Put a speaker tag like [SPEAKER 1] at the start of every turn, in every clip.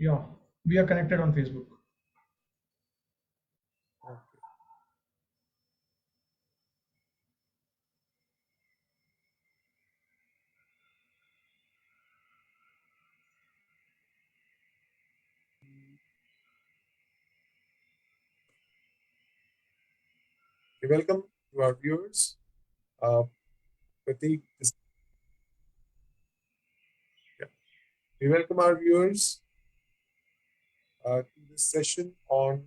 [SPEAKER 1] Yeah, we are connected on Facebook.
[SPEAKER 2] Okay. Welcome to our viewers. Pratik, yeah. We welcome our viewers to this session on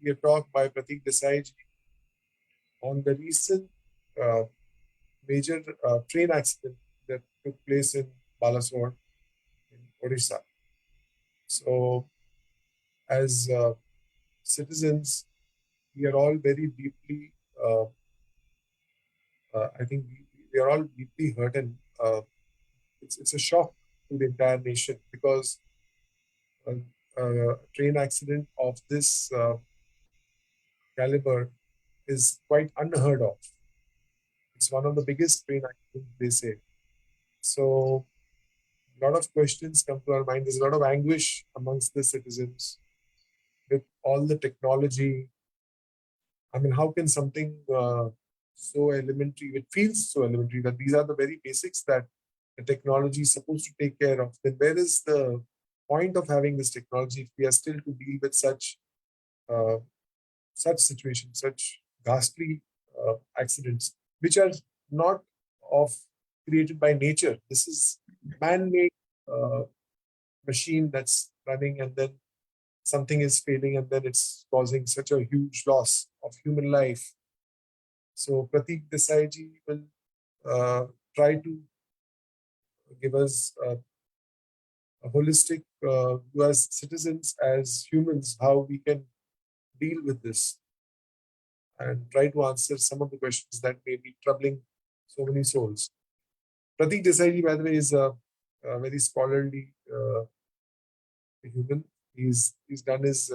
[SPEAKER 2] a talk by Pratik Desai on the recent uh, major train accident that took place in Balasore in Odisha. So, as citizens, we are all very deeply, I think we are all deeply hurt, and it's a shock to the entire nation because a train accident of this caliber is quite unheard of. It's one of the biggest train accidents, they say. So, a lot of questions come to our mind. There's a lot of anguish amongst the citizens with all the technology. I mean, how can something so elementary, it feels so elementary that these are the very basics that the technology is supposed to take care of? Then where is the point of having this technology if we are still to deal with uh, such situations, such ghastly accidents, which are not of created by nature? This is man-made uh, machine that's running, and then something is failing, and then it's causing such a huge loss of human life. So Pratik Desai ji will try to give us a holistic view as citizens, as humans, how we can deal with this and try to answer some of the questions that may be troubling so many souls. Pratik Desai ji, by the way, is a very scholarly human. He's done his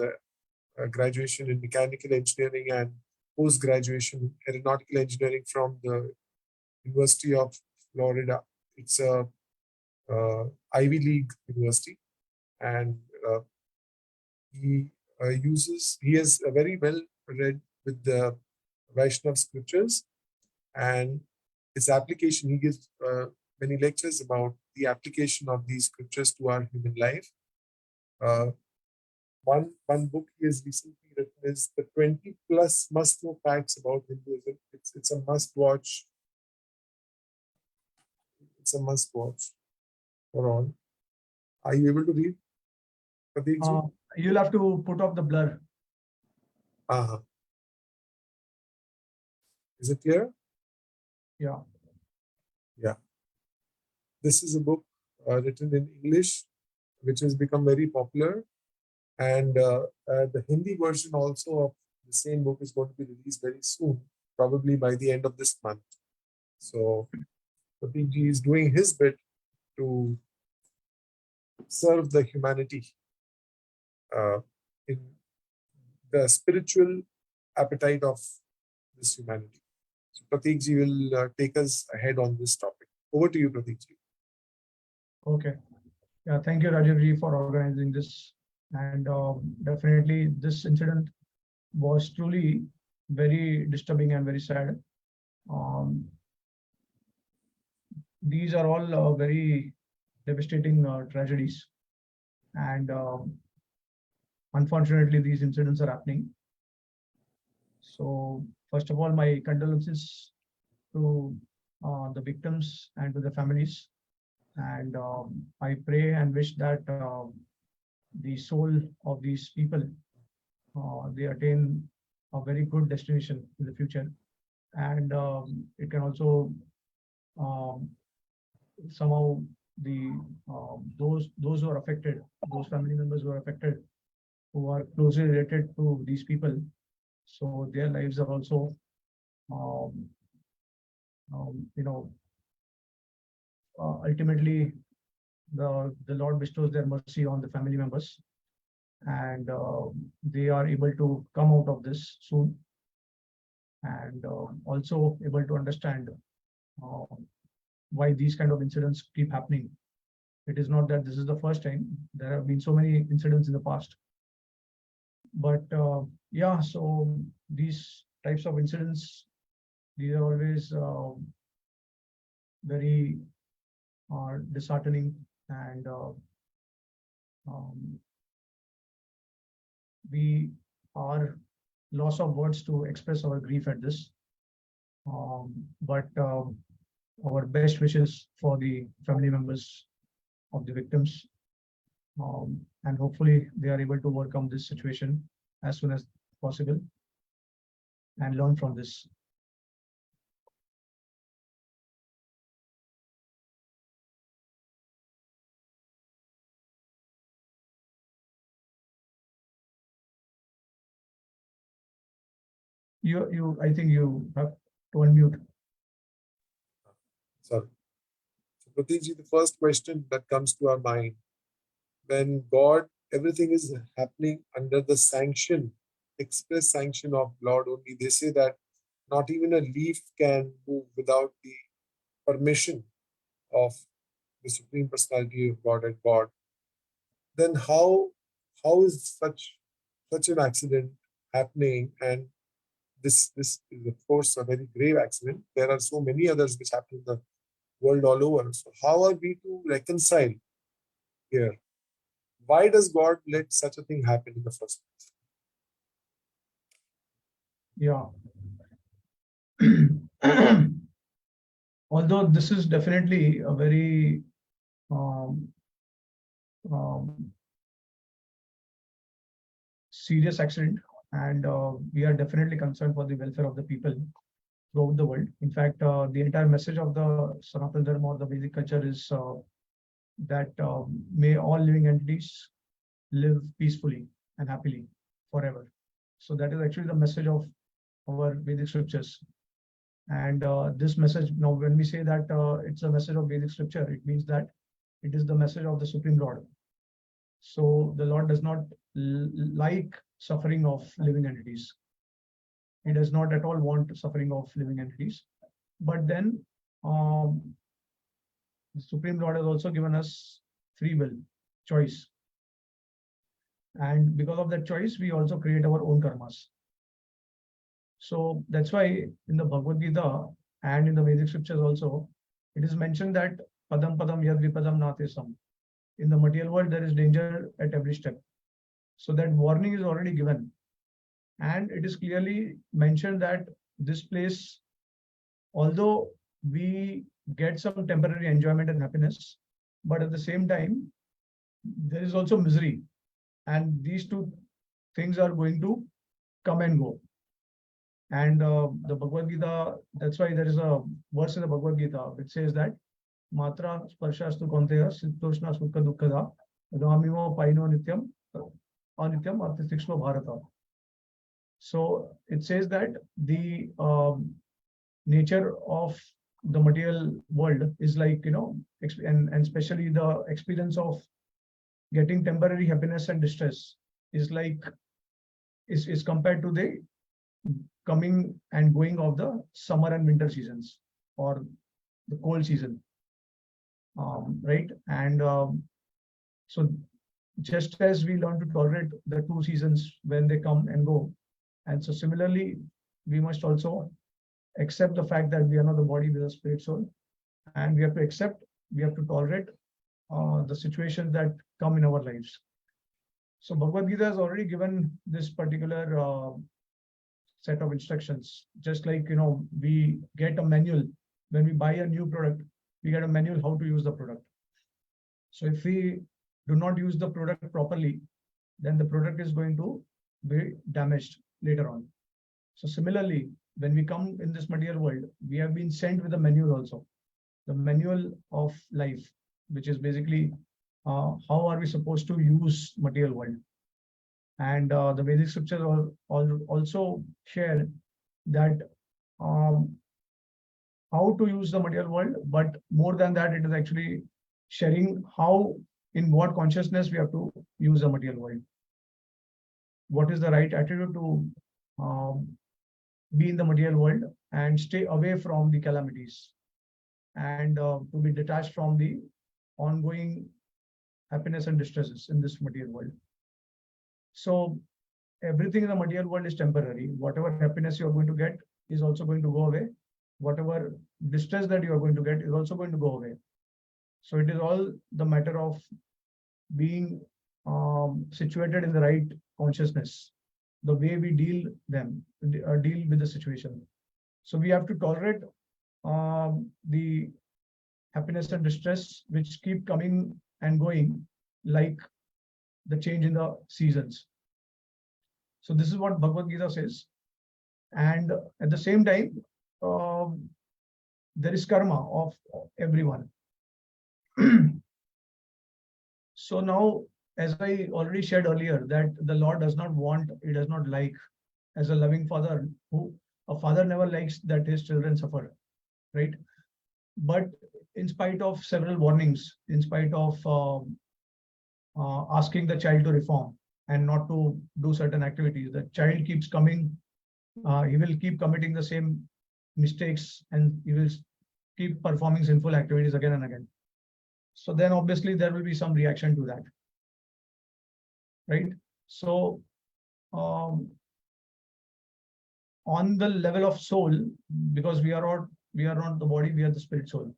[SPEAKER 2] graduation in mechanical engineering and post graduation in aeronautical engineering from the University of Florida. It's a Ivy League university, and he is very well read with the Vaishnav scriptures and its application. He gives many lectures about the application of these scriptures to our human life. Uh, one book he has recently written is the 20 plus must know facts about Hinduism. It's a must watch. It's a must watch for all. Are you able to read, Pradeep ji?
[SPEAKER 1] You'll have to put off the blur.
[SPEAKER 2] Uh-huh. Is it clear?
[SPEAKER 1] Yeah.
[SPEAKER 2] Yeah. This is a book written in English, which has become very popular. And the Hindi version also of the same book is going to be released very soon, probably by the end of this month. So Pratik ji is doing his bit to serve the humanity in the spiritual appetite of this humanity. So Pratik ji will take us ahead on this topic. Over to you, Pratik ji.
[SPEAKER 1] Okay. Yeah, thank you, Rajiv ji, for organizing this. And definitely, this incident was truly very disturbing and very sad. Um, these are all very devastating tragedies, and unfortunately, these incidents are happening. So, first of all, my condolences to the victims and to the families. And I pray and wish that the soul of these people they attain a very good destination in the future, and it can also um, somehow the those who are affected, those family members who are affected, who are closely related to these people, so their lives are also um, you know ultimately the Lord bestows their mercy on the family members, and they are able to come out of this soon, and also able to understand uh, why these kind of incidents keep happening It is not that this is the first time. There have been so many incidents in the past. But yeah, so these types of incidents, these are always very disheartening, and um, we are loss of words to express our grief at this. But our best wishes for the family members of the victims, and hopefully they are able to overcome this situation as soon as possible and learn from this. I think you have to unmute.
[SPEAKER 2] Sorry. So, Prateekji, the first question that comes to our mind, when God, everything is happening under the sanction, express sanction of Lord only. They say that not even a leaf can move without the permission of the Supreme Personality of God and God. Then how is such an accident happening? And this is of course a very grave accident. There are so many others which happen in the world all over. So how are we to reconcile here? Why does God let such a thing happen in the first place?
[SPEAKER 1] Yeah. Although this is definitely a very um, um, serious accident, and we are definitely concerned for the welfare of the people throughout the world. In fact, the entire message of the Sanatana Dharma or the Vedic culture is that may all living entities live peacefully and happily forever. So that is actually the message of our Vedic scriptures. And this message, now when we say that it's a message of Vedic scripture, it means that it is the message of the Supreme Lord. So the Lord does not like suffering of living entities. He does not at all want suffering of living entities. But then the Supreme Lord has also given us free will, choice. And because of that choice, we also create our own karmas. So that's why in the Bhagavad Gita and in the Vedic scriptures also, it is mentioned that padam padam yad vipadam natesam. In the material world, there is danger at every step. So that warning is already given. And it is clearly mentioned that this place, although we get some temporary enjoyment and happiness, but at the same time, there is also misery. And these two things are going to come and go. And the Bhagavad Gita, that's why there is a verse in the Bhagavad Gita which says that Matra Sparshastu Konteya Sitoshna Sukha Dukkada Ramimo Paino Nityam Anityam Artistiksma Bharata. So it says that the nature of the material world is like, and especially the experience of getting temporary happiness and distress is like, is compared to the coming and going of the summer and winter seasons or the cold season, right? And so just as we learn to tolerate the two seasons when they come and go, and so similarly, we must also accept the fact that we are not the body with a spirit soul, and we have to accept, we have to tolerate the situations that come in our lives. So Bhagavad Gita has already given this particular set of instructions. Just like, we get a manual when we buy a new product, we get a manual how to use the product. So if we do not use the product properly, then the product is going to be damaged later on. So similarly, when we come in this material world, we have been sent with a manual also, the manual of life, which is basically how are we supposed to use material world. And the Vedic scriptures also share that how to use the material world, but more than that, it is actually sharing how, in what consciousness we have to use the material world. What is the right attitude to be in the material world and stay away from the calamities, and to be detached from the ongoing happiness and distresses in this material world. So everything in the material world is temporary. Whatever happiness you are going to get is also going to go away. Whatever distress that you are going to get is also going to go away. So it is all the matter of being situated in the right consciousness, the way we deal with the situation. So we have to tolerate the happiness and distress which keep coming and going, like the change in the seasons. So this is what Bhagavad Gita says. And at the same time, there is karma of everyone. So now, as I already shared earlier, that the Lord does not want, He does not like, as a loving father, a father never likes that his children suffer, right? But in spite of several warnings, in spite of asking the child to reform and not to do certain activities, the child keeps coming. He will keep committing the same mistakes, and he will keep performing sinful activities again and again. So then obviously there will be some reaction to that, right? So on the level of soul, because we are not the body, we are the spirit soul.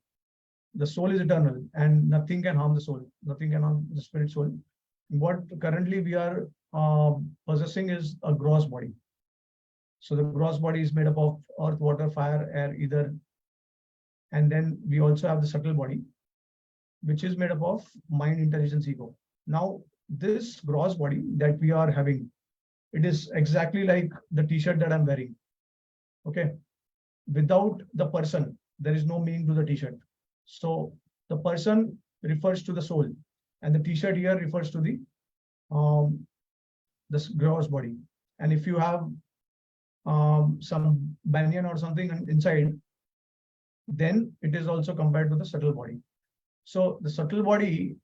[SPEAKER 1] The soul is eternal and nothing can harm the soul. Nothing can harm the spirit soul. What currently we are possessing is a gross body. So the gross body is made up of earth, water, fire, air, ether. And then we also have the subtle body, which is made up of mind, intelligence, ego. Now, this gross body that we are having, it is exactly like the t-shirt that I'm wearing. Okay. Without the person, there is no meaning to the t-shirt. So the person refers to the soul, and the t-shirt here refers to the this gross body. And if you have some banyan or something inside, then it is also compared to the subtle body. So the subtle body,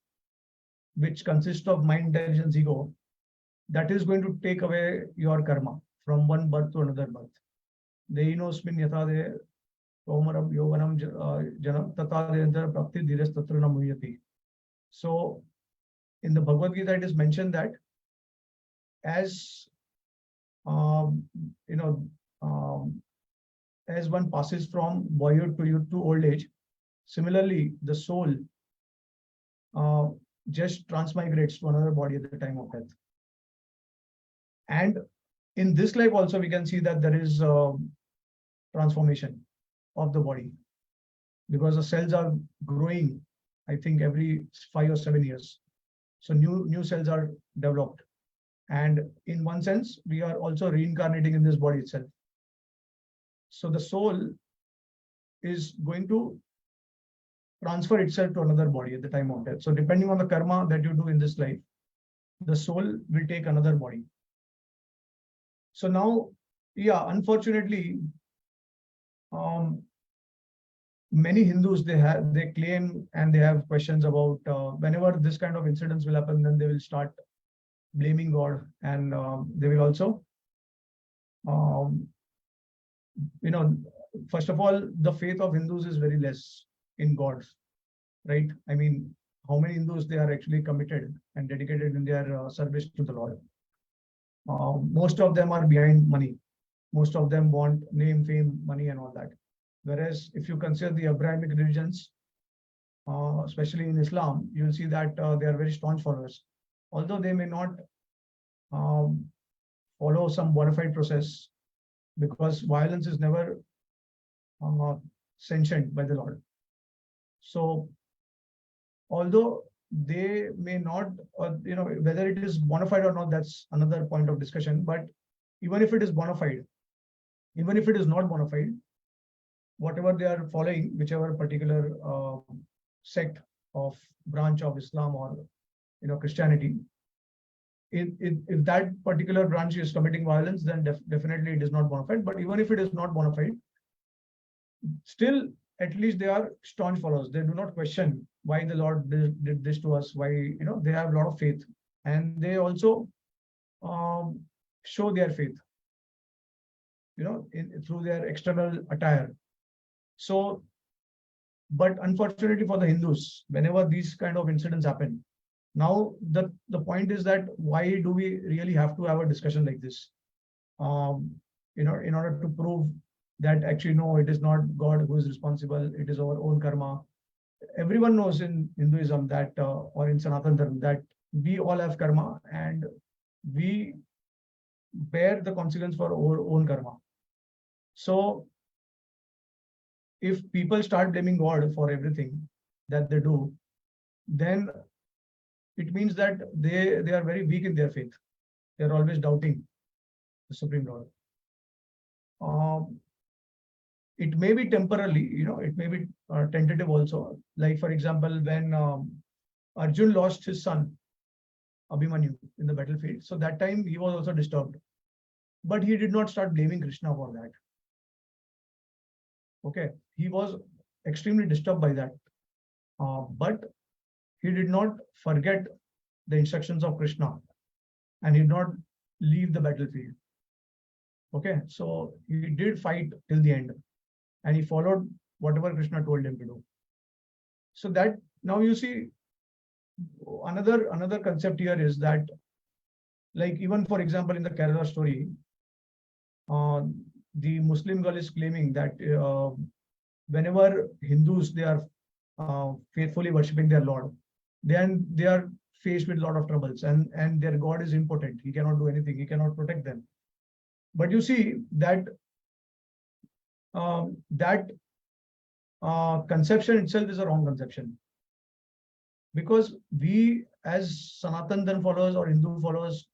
[SPEAKER 1] which consists of mind, intelligence, ego, that is going to take away your karma from one birth to another birth. Dehinosmin yathade Omaram Yoganam Janam Tata Prapti Dhiras Tatra Namuyati. So in the Bhagavad Gita, it is mentioned that as you know, as one passes from boyhood to youth to old age, similarly the soul just transmigrates to another body at the time of death. And in this life also we can see that there is transformation of the body, because the cells are growing, I think every 5 or 7 years. So new cells are developed. And in one sense, we are also reincarnating in this body itself. So the soul is going to transfer itself to another body at the time of death. So depending on the karma that you do in this life, the soul will take another body. So now, yeah, unfortunately, many Hindus, they claim and they have questions about whenever this kind of incidents will happen, then they will start blaming God, and they will also, first of all, the faith of Hindus is very less in God, right? I mean, how many Hindus they are actually committed and dedicated in their service to the Lord? Most of them are behind money. Most of them want name, fame, money, and all that. Whereas if you consider the Abrahamic religions, especially in Islam, you will see that they are very staunch followers. Although they may not follow some bona fide process, because violence is never sanctioned by the Lord. So, although they may not, whether it is bona fide or not, that's another point of discussion. But even if it is bona fide, even if it is not bona fide, whatever they are following, whichever particular sect of branch of Islam or Christianity, if that particular branch is committing violence, then definitely it is not bona fide. But even if it is not bona fide, still at least they are staunch followers. They do not question why the Lord did this to us. Why, they have a lot of faith, and they also show their faith, through their external attire. So, but unfortunately for the Hindus, whenever these kind of incidents happen, Now, the point is that why do we really have to have a discussion like this? In order to prove that actually, no, it is not God who is responsible, it is our own karma. Everyone knows in Hinduism that, or in Sanatan Dharma, that we all have karma and we bear the consequence for our own karma. So if people start blaming God for everything that they do, then it means that they are very weak in their faith. They are always doubting the Supreme Lord. Um, it may be temporarily, it may be tentative also. Like for example, when Arjun lost his son Abhimanyu in the battlefield, so that time he was also disturbed, but he did not start blaming Krishna for that. Okay, he was extremely disturbed by that, but he did not forget the instructions of Krishna, and he did not leave the battlefield. Okay, so he did fight till the end, and he followed whatever Krishna told him to do. So that, now you see, another concept here is that, like even for example in the Kerala story, uh, the Muslim girl is claiming that whenever Hindus, they are faithfully worshipping their Lord, then they are faced with a lot of troubles, and their God is impotent. He cannot do anything. He cannot protect them. But you see that that conception itself is a wrong conception, because we as Sanatan Dharma followers or Hindu followers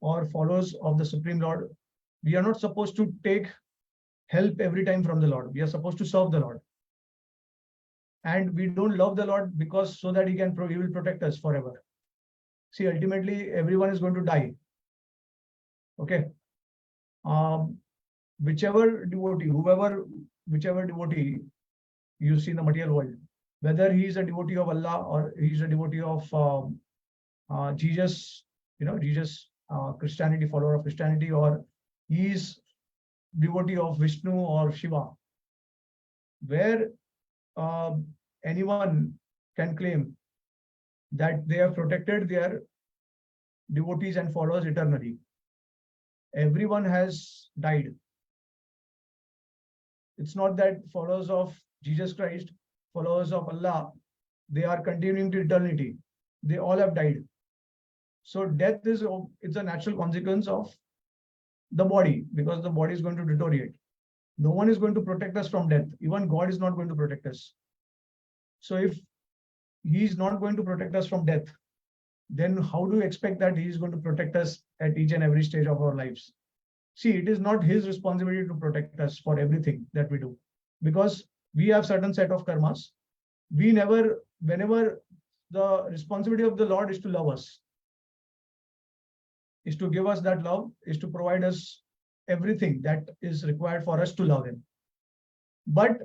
[SPEAKER 1] or followers of the Supreme Lord, we are not supposed to take help every time from the Lord. We are supposed to serve the Lord. And we don't love the Lord because so that he will protect us forever. See, ultimately everyone is going to die. Okay. Whichever devotee, whichever devotee you see in the material world, whether he is a devotee of Allah or he is a devotee of Jesus, Jesus, Christianity, follower of Christianity, or he is devotee of Vishnu or Shiva, where anyone can claim that they have protected their devotees and followers eternally. Everyone has died. It's not that followers of Jesus Christ, followers of Allah, they are continuing to eternity. They all have died. So death is, it's a natural consequence of the body, because the body is going to deteriorate. No one is going to protect us from death. Even God is not going to protect us. So if he is not going to protect us from death, then how do you expect that he is going to protect us at each and every stage of our lives? See, it is not his responsibility to protect us for everything that we do, because we have certain set of karmas. Whenever the responsibility of the Lord is to love us, is to give us that love, is to provide us everything that is required for us to love him. But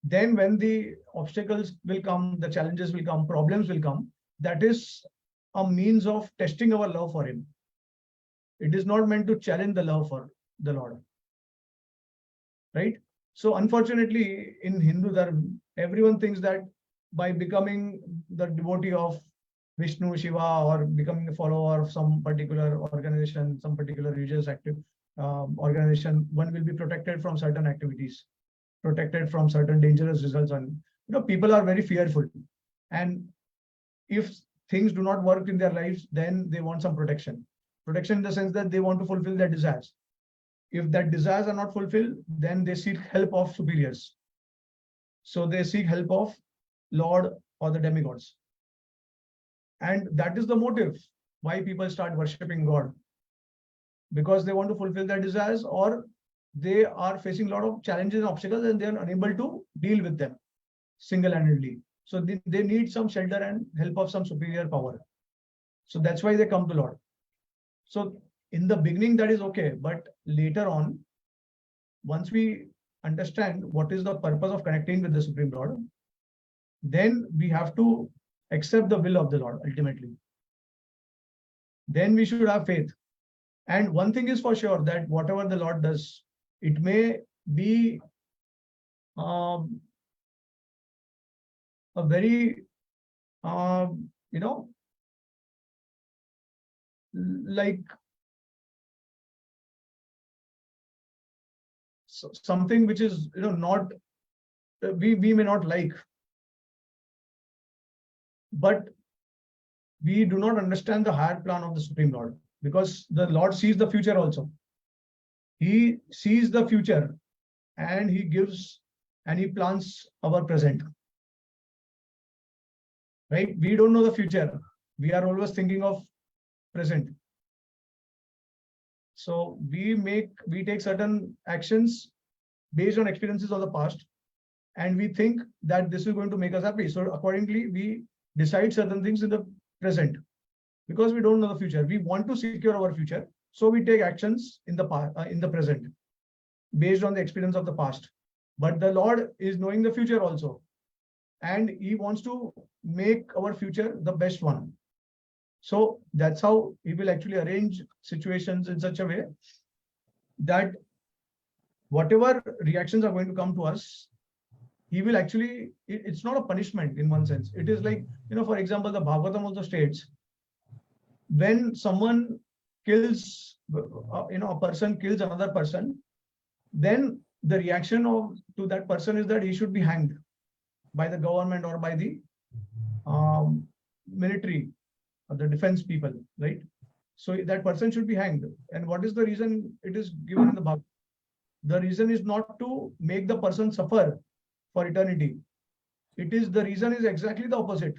[SPEAKER 1] then when the obstacles will come, the challenges will come, problems will come, that is a means of testing our love for him. It is not meant to challenge the love for the Lord. Right? So unfortunately, in Hindu Dharma, everyone thinks that by becoming the devotee of Vishnu, Shiva, or becoming a follower of some particular organization, some particular religious active organization, one will be protected from certain activities, protected from certain dangerous results. And people are very fearful. And if things do not work in their lives, then they want some protection. Protection in the sense that they want to fulfill their desires. If that desires are not fulfilled, then they seek help of superiors. So they seek help of Lord or the demigods. And that is the motive why people start worshipping God, because they want to fulfill their desires, or they are facing a lot of challenges and obstacles and they are unable to deal with them single-handedly. So they need some shelter and help of some superior power. So that's why they come to Lord. So in the beginning, that is okay. But later on, once we understand what is the purpose of connecting with the Supreme Lord, then we have to accept the will of the Lord ultimately. Then we should have faith. And one thing is for sure, that whatever the Lord does, it may be a very, like something which is, not, we may not like, but we do not understand the higher plan of the Supreme Lord, because the Lord sees the future also. He sees the future and he gives and he plans our present. Right? We don't know the future. We are always thinking of present. So we take certain actions based on experiences of the past, and we think that this is going to make us happy. So accordingly, we decide certain things in the present because we don't know the future. We want to secure our future, so we take actions in the present based on the experience of the past. But the Lord is knowing the future also, and he wants to make our future the best one. So that's how he will actually arrange situations in such a way that whatever reactions are going to come to us, he will actually, it's not a punishment in one sense. It is like, for example, the Bhagavatam also states, when someone kills, a person kills another person, then the reaction to that person is that he should be hanged by the government or by the military or the defense people, right? So that person should be hanged. And what is the reason it is given in the Bhagavatam? The reason is not to make the person suffer for eternity. The reason is exactly the opposite.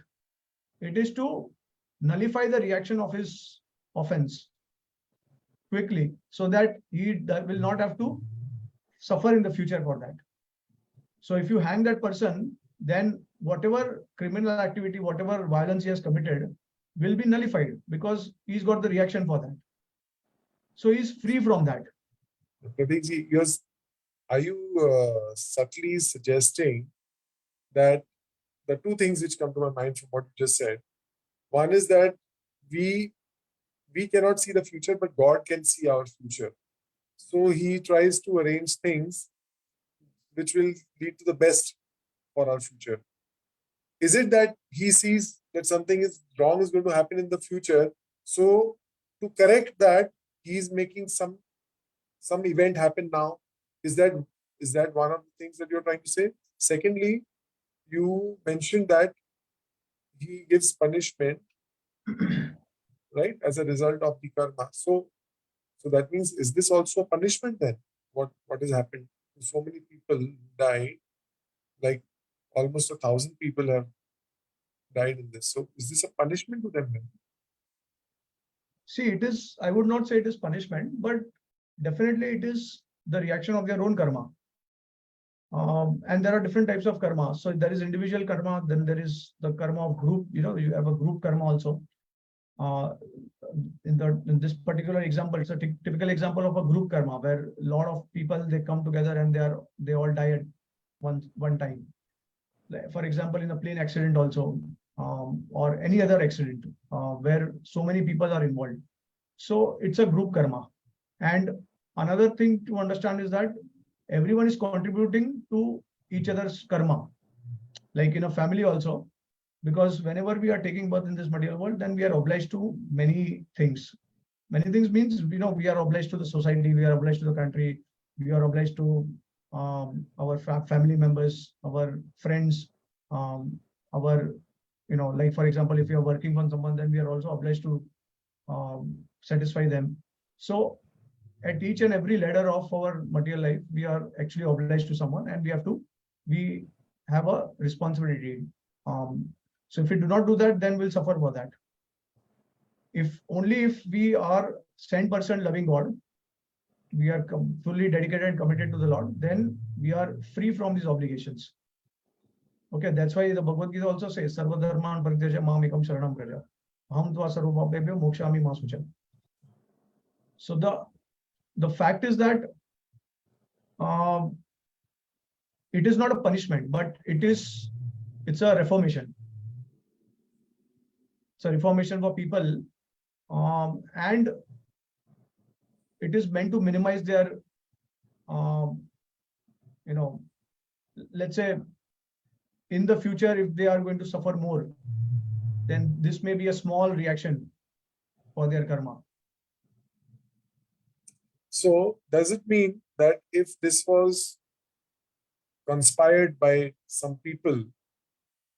[SPEAKER 1] It is to nullify the reaction of his offense quickly, so that he will not have to suffer in the future for that. So if you hang that person, then whatever criminal activity, whatever violence he has committed will be nullified because he's got the reaction for that. So he's free from that.
[SPEAKER 2] Pratikji, are you subtly suggesting that the two things which come to my mind from what you just said, one is that we cannot see the future, but God can see our future. So he tries to arrange things which will lead to the best for our future. Is it that he sees that something is wrong is going to happen in the future, so to correct that, he is making some event happen now? Is that one of the things that you're trying to say? Secondly, you mentioned that he gives punishment, right, as a result of the karma. So that means, is this also punishment then? What has happened? So many people died, like almost 1,000 people have died in this. So is this a punishment to them then?
[SPEAKER 1] See, it is, I would not say it is punishment, but definitely it is the reaction of their own karma. And there are different types of karma. So there is individual karma, then there is the karma of group. You have a group karma also. In this particular example, it's a typical example of a group karma where a lot of people, they come together and they all die at one time. For example, in a plane accident also, or any other accident where so many people are involved. So it's a group karma. And another thing to understand is that everyone is contributing to each other's karma, like in a family also, because whenever we are taking birth in this material world, then we are obliged to many things. Many things means, we are obliged to the society, we are obliged to the country, we are obliged to our family members, our friends, our, like for example, if you are working on someone, then we are also obliged to satisfy them. So at each and every ladder of our material life, we are actually obliged to someone, and we have a responsibility. So if we do not do that, then we'll suffer for that. If we are 100% loving God, we are fully dedicated and committed to the Lord, then we are free from these obligations. Okay, that's why the Bhagavad Gita also says, Sarva dharman parityaja mam ekam sharanam praja. Aham tva sarva papebhyo mokshami ma sucha. So the fact is that it is not a punishment, but it's a reformation. It's a reformation for people, and it is meant to minimize their, let's say, in the future, if they are going to suffer more, then this may be a small reaction for their karma.
[SPEAKER 2] So does it mean that if this was conspired by some people,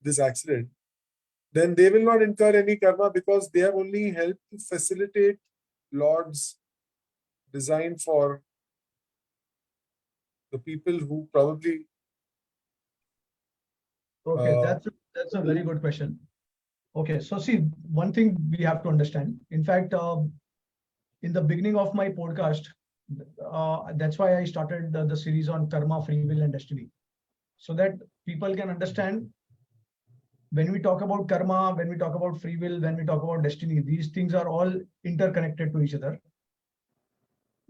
[SPEAKER 2] this accident, then they will not incur any karma because they have only helped to facilitate Lord's design for the people who probably.
[SPEAKER 1] Okay, that's a very good question. Okay, so see, one thing we have to understand. In fact, in the beginning of my podcast, that's why I started the series on karma, free will, and destiny, so that people can understand when we talk about karma, when we talk about free will, when we talk about destiny, these things are all interconnected to each other.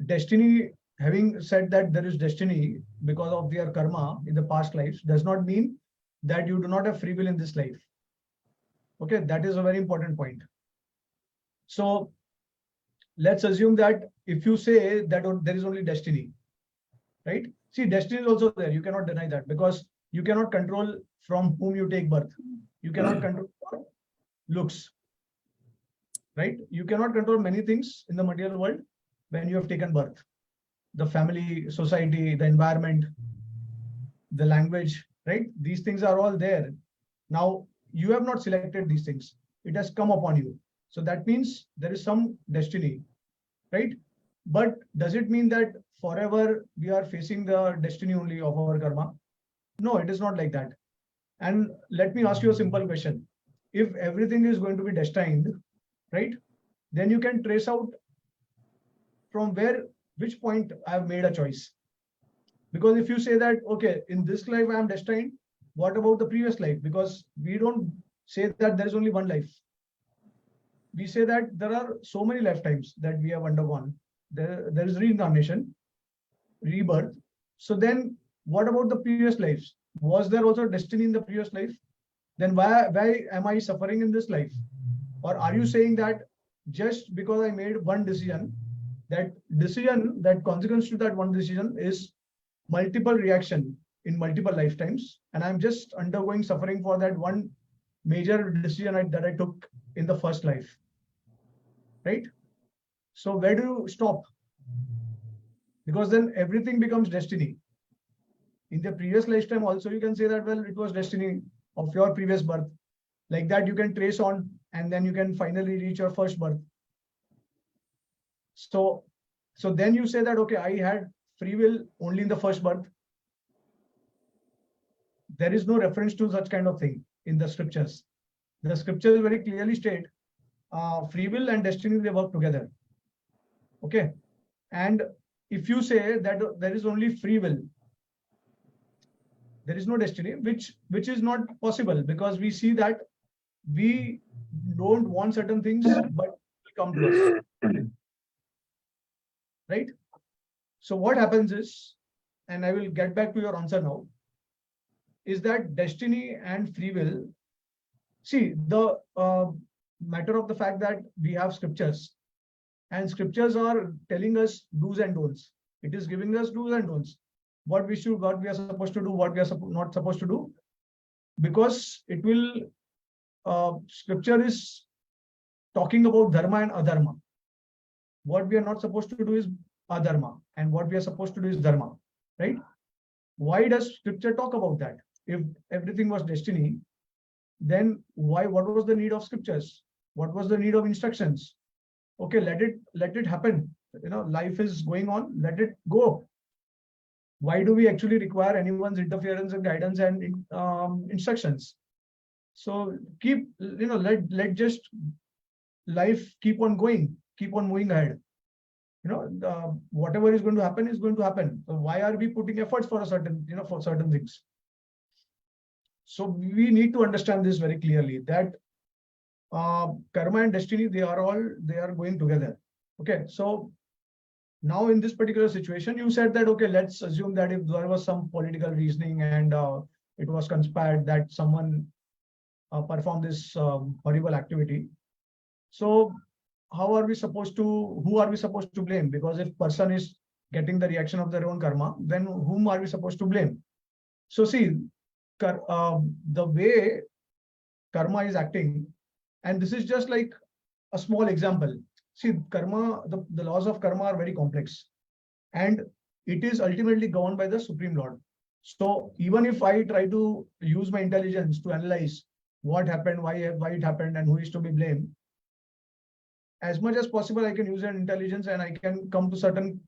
[SPEAKER 1] Destiny, having said that there is destiny because of their karma in the past lives, does not mean that you do not have free will in this life. Okay, that is a very important point. So let's assume that if you say that there is only destiny, right? See, destiny is also there. You cannot deny that because you cannot control from whom you take birth. You cannot control looks, right? You cannot control many things in the material world when you have taken birth. The family, society, the environment, the language, right? These things are all there. Now, you have not selected these things. It has come upon you. So that means there is some destiny, right? But does it mean that forever we are facing the destiny only of our karma? No, it is not like that. And let me ask you a simple question. If everything is going to be destined, right, then you can trace out from which point I have made a choice. Because if you say that, okay, in this life I am destined, what about the previous life? Because we don't say that there is only one life. We say that there are so many lifetimes that we have undergone. There is reincarnation, rebirth. So then what about the previous lives? Was there also destiny in the previous life? Then why am I suffering in this life? Or are you saying that just because I made one decision, that consequence to that one decision is multiple reaction in multiple lifetimes, and I'm just undergoing suffering for that one major decision that I took in the first life, right? So where do you stop? Because then everything becomes destiny. In the previous lifetime also you can say that, well, it was destiny of your previous birth. Like that you can trace on, and then you can finally reach your first birth. So then you say that, okay, I had free will only in the first birth. There is no reference to such kind of thing in the scriptures. The scriptures very clearly state free will and destiny, they work together. Okay. And if you say that there is only free will, there is no destiny, which is not possible, because we see that we don't want certain things, but will come to us. Right? So what happens is, and I will get back to your answer now, is that destiny and free will, see, the matter of the fact that we have scriptures, and scriptures are telling us do's and don'ts. It is giving us do's and don'ts. What we are supposed to do, what we are not supposed to do, because it will, scripture is talking about dharma and adharma. What we are not supposed to do is adharma, and what we are supposed to do is dharma, right? Why does scripture talk about that? If everything was destiny, then what was the need of scriptures? What was the need of instructions? Okay, let it happen. Life is going on, let it go. Why do we actually require anyone's interference and guidance and instructions? So let just life keep on going, keep on moving ahead. Whatever is going to happen is going to happen. So why are we putting efforts for for certain things? So we need to understand this very clearly, that karma and destiny, they are going together. Okay, so now in this particular situation, you said that, okay, let's assume that if there was some political reasoning and it was conspired that someone performed this horrible activity. So who are we supposed to blame? Because if person is getting the reaction of their own karma, then whom are we supposed to blame? So see, the way karma is acting, and this is just like a small example. see, karma, the laws of karma are very complex, and it is ultimately governed by the Supreme Lord. So even if I try to use my intelligence to analyze what happened, why it happened, and who is to be blamed, as much as possible, I can use an intelligence and I can come to certain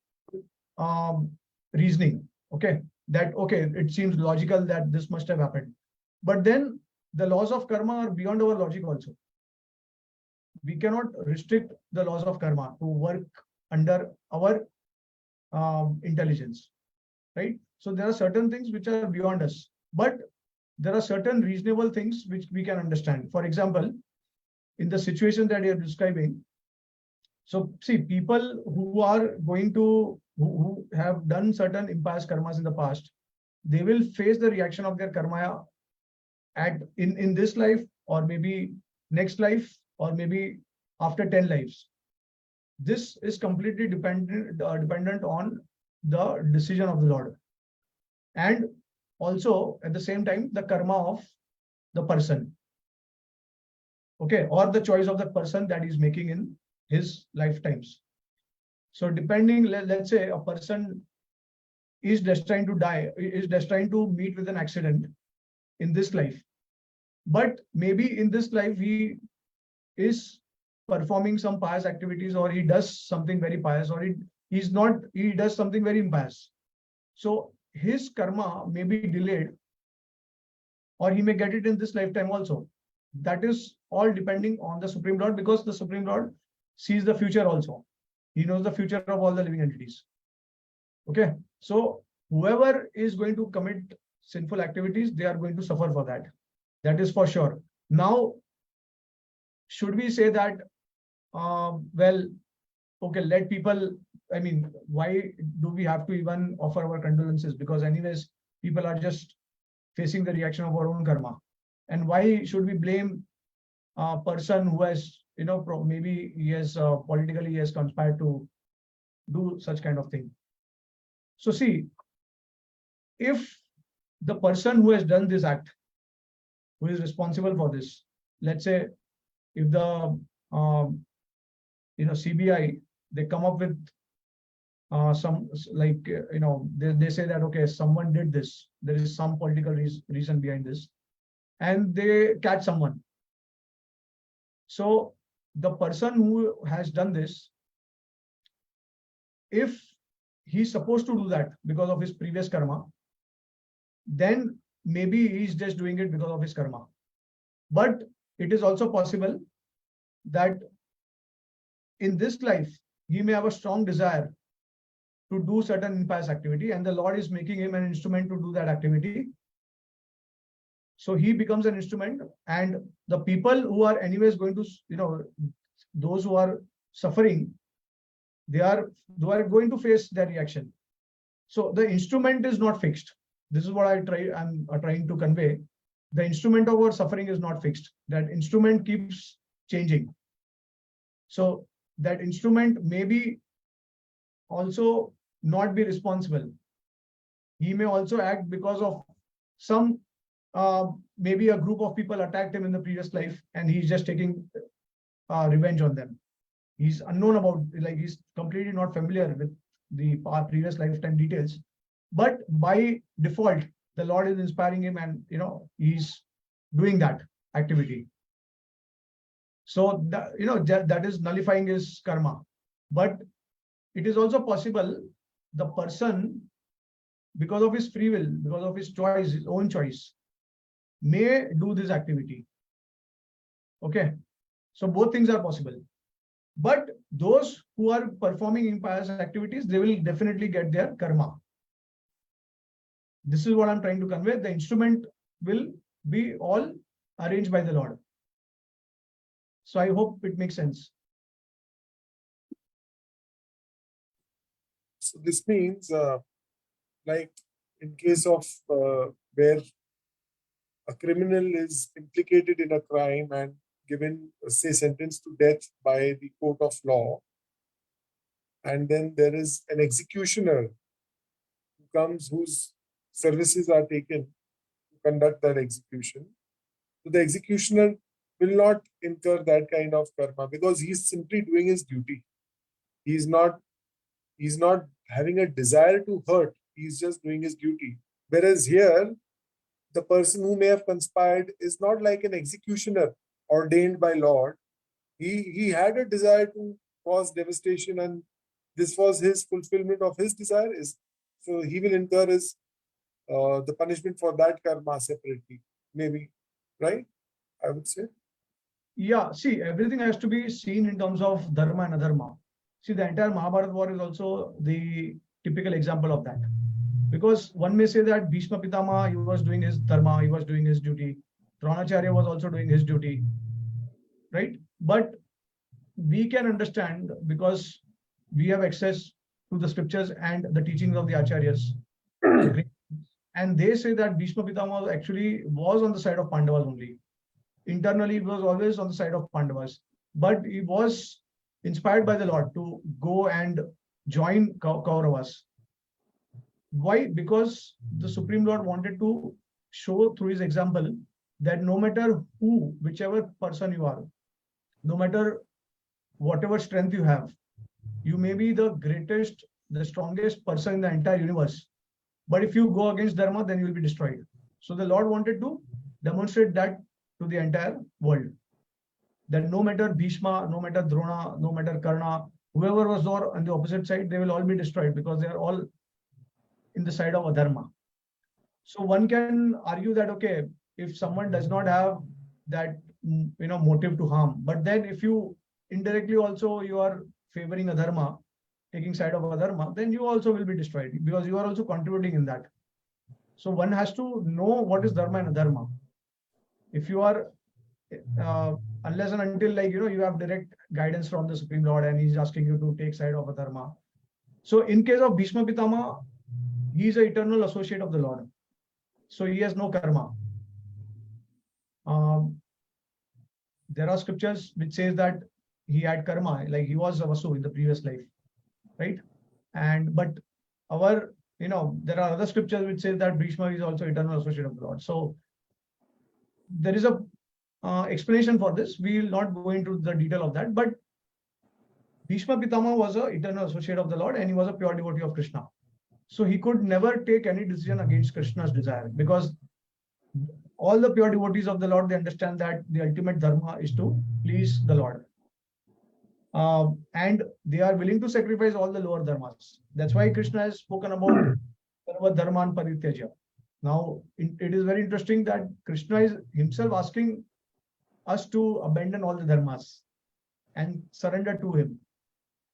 [SPEAKER 1] um, reasoning. Okay, that okay, it seems logical that this must have happened. But then the laws of karma are beyond our logic also. We cannot restrict the laws of karma to work under our intelligence, right? So there are certain things which are beyond us, but there are certain reasonable things which we can understand. For example, in the situation that you're describing, so see, people who are going to who have done certain impious karmas in the past, they will face the reaction of their karma at in this life, or maybe next life, or maybe after 10 lives. This is completely dependent on the decision of the Lord, and also at the same time the karma of the person, okay, or the choice of the person that is making in his lifetimes. So depending, let's say a person is destined to die, is destined to meet with an accident in this life, but maybe in this life he is performing some pious activities, or he does something very pious, or he does something very impious. So his karma may be delayed, or he may get it in this lifetime also. That is all depending on the Supreme Lord, because the Supreme Lord sees the future also. He knows the future of all the living entities. Okay, so whoever is going to commit sinful activities, they are going to suffer for that. That is for sure. Now, should we say that, well, okay, let people, I mean, why do we have to even offer our condolences? Because anyways, people are just facing the reaction of our own karma. And why should we blame a person who has, maybe he has politically he has conspired to do such kind of thing? So see, if the person who has done this act, who is responsible for this, let's say if the CBI, they come up with some, like, they say that okay, someone did this, there is some political reason behind this, and they catch someone. So the person who has done this, if he's supposed to do that because of his previous karma, then maybe he's just doing it because of his karma. But it is also possible that in this life, he may have a strong desire to do certain impious activity, and the Lord is making him an instrument to do that activity. So he becomes an instrument, and the people who are anyways going to, those who are suffering, they are going to face their reaction. So the instrument is not fixed. This is what I'm trying to convey. The instrument of our suffering is not fixed. That instrument keeps changing. So that instrument may be also not be responsible. He may also act because of some, maybe a group of people attacked him in the previous life, and he's just taking revenge on them. He's unknown about, like, he's completely not familiar with the previous lifetime details, but by default, the Lord is inspiring him, and he's doing that activity. So that is nullifying his karma. But it is also possible the person, because of his free will, because of his choice, his own choice, may do this activity. Okay, so both things are possible. But those who are performing impious activities, they will definitely get their karma. This is what I'm trying to convey. The instrument will be all arranged by the Lord. So I hope it makes sense.
[SPEAKER 2] So this means, like in case of where a criminal is implicated in a crime and given, say, sentenced to death by the court of law, and then there is an executioner who comes, whose services are taken to conduct that execution. So the executioner will not incur that kind of karma because he's simply doing his duty. He's not having a desire to hurt. He's just doing his duty. Whereas here, the person who may have conspired is not like an executioner ordained by Lord. He had a desire to cause devastation, and this was his fulfillment of his desire. Is so he will incur his the punishment for that karma separately, maybe, right? I would say.
[SPEAKER 1] Yeah, see, everything has to be seen in terms of dharma and adharma. See, the entire Mahabharata war is also the typical example of that. Because one may say that Bhishma Pitama, he was doing his dharma, he was doing his duty. Dronacharya was also doing his duty, right? But we can understand because we have access to the scriptures and the teachings of the acharyas. And they say that Bhishma Pitama actually was on the side of Pandavas only. Internally, he was always on the side of Pandavas. But he was inspired by the Lord to go and join Kauravas. Why? Because the Supreme Lord wanted to show through his example that no matter who, whichever person you are, no matter whatever strength you have, you may be the greatest, the strongest person in the entire universe. But if you go against Dharma, then you will be destroyed. So the Lord wanted to demonstrate that to the entire world. That no matter Bhishma, no matter Drona, no matter Karna, whoever was there on the opposite side, they will all be destroyed because they are all in the side of adharma. So one can argue that, okay, if someone does not have that motive to harm, but then if you indirectly also you are favoring adharma, taking side of adharma, then you also will be destroyed because you are also contributing in that. So one has to know what is dharma and adharma. If you are unless and until you have direct guidance from the Supreme Lord and he's asking you to take side of adharma. So in case of Bhishma Pitama, he is an eternal associate of the Lord. So he has no karma. There are scriptures which says that he had karma, like he was a Vasu in the previous life, right? But there are other scriptures which say that Bhishma is also eternal associate of the Lord. So there is a explanation for this. We will not go into the detail of that, but Bhishma Pitama was an eternal associate of the Lord and he was a pure devotee of Krishna. So he could never take any decision against Krishna's desire because all the pure devotees of the Lord, they understand that the ultimate dharma is to please the Lord. And they are willing to sacrifice all the lower dharmas. That's why Krishna has spoken about sarva dharman parityaja. Now, it is very interesting that Krishna is himself asking us to abandon all the dharmas and surrender to him.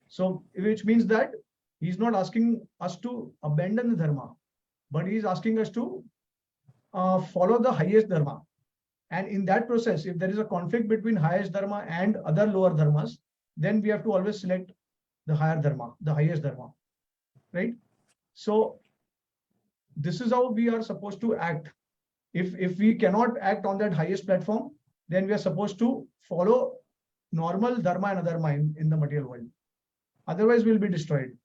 [SPEAKER 1] So, which means that he's not asking us to abandon the dharma, but he's asking us to follow the highest dharma. And in that process, if there is a conflict between highest dharma and other lower dharmas, then we have to always select the higher dharma, the highest dharma, right? So this is how we are supposed to act. If we cannot act on that highest platform, then we are supposed to follow normal dharma and adharma in the material world. Otherwise, we'll be destroyed.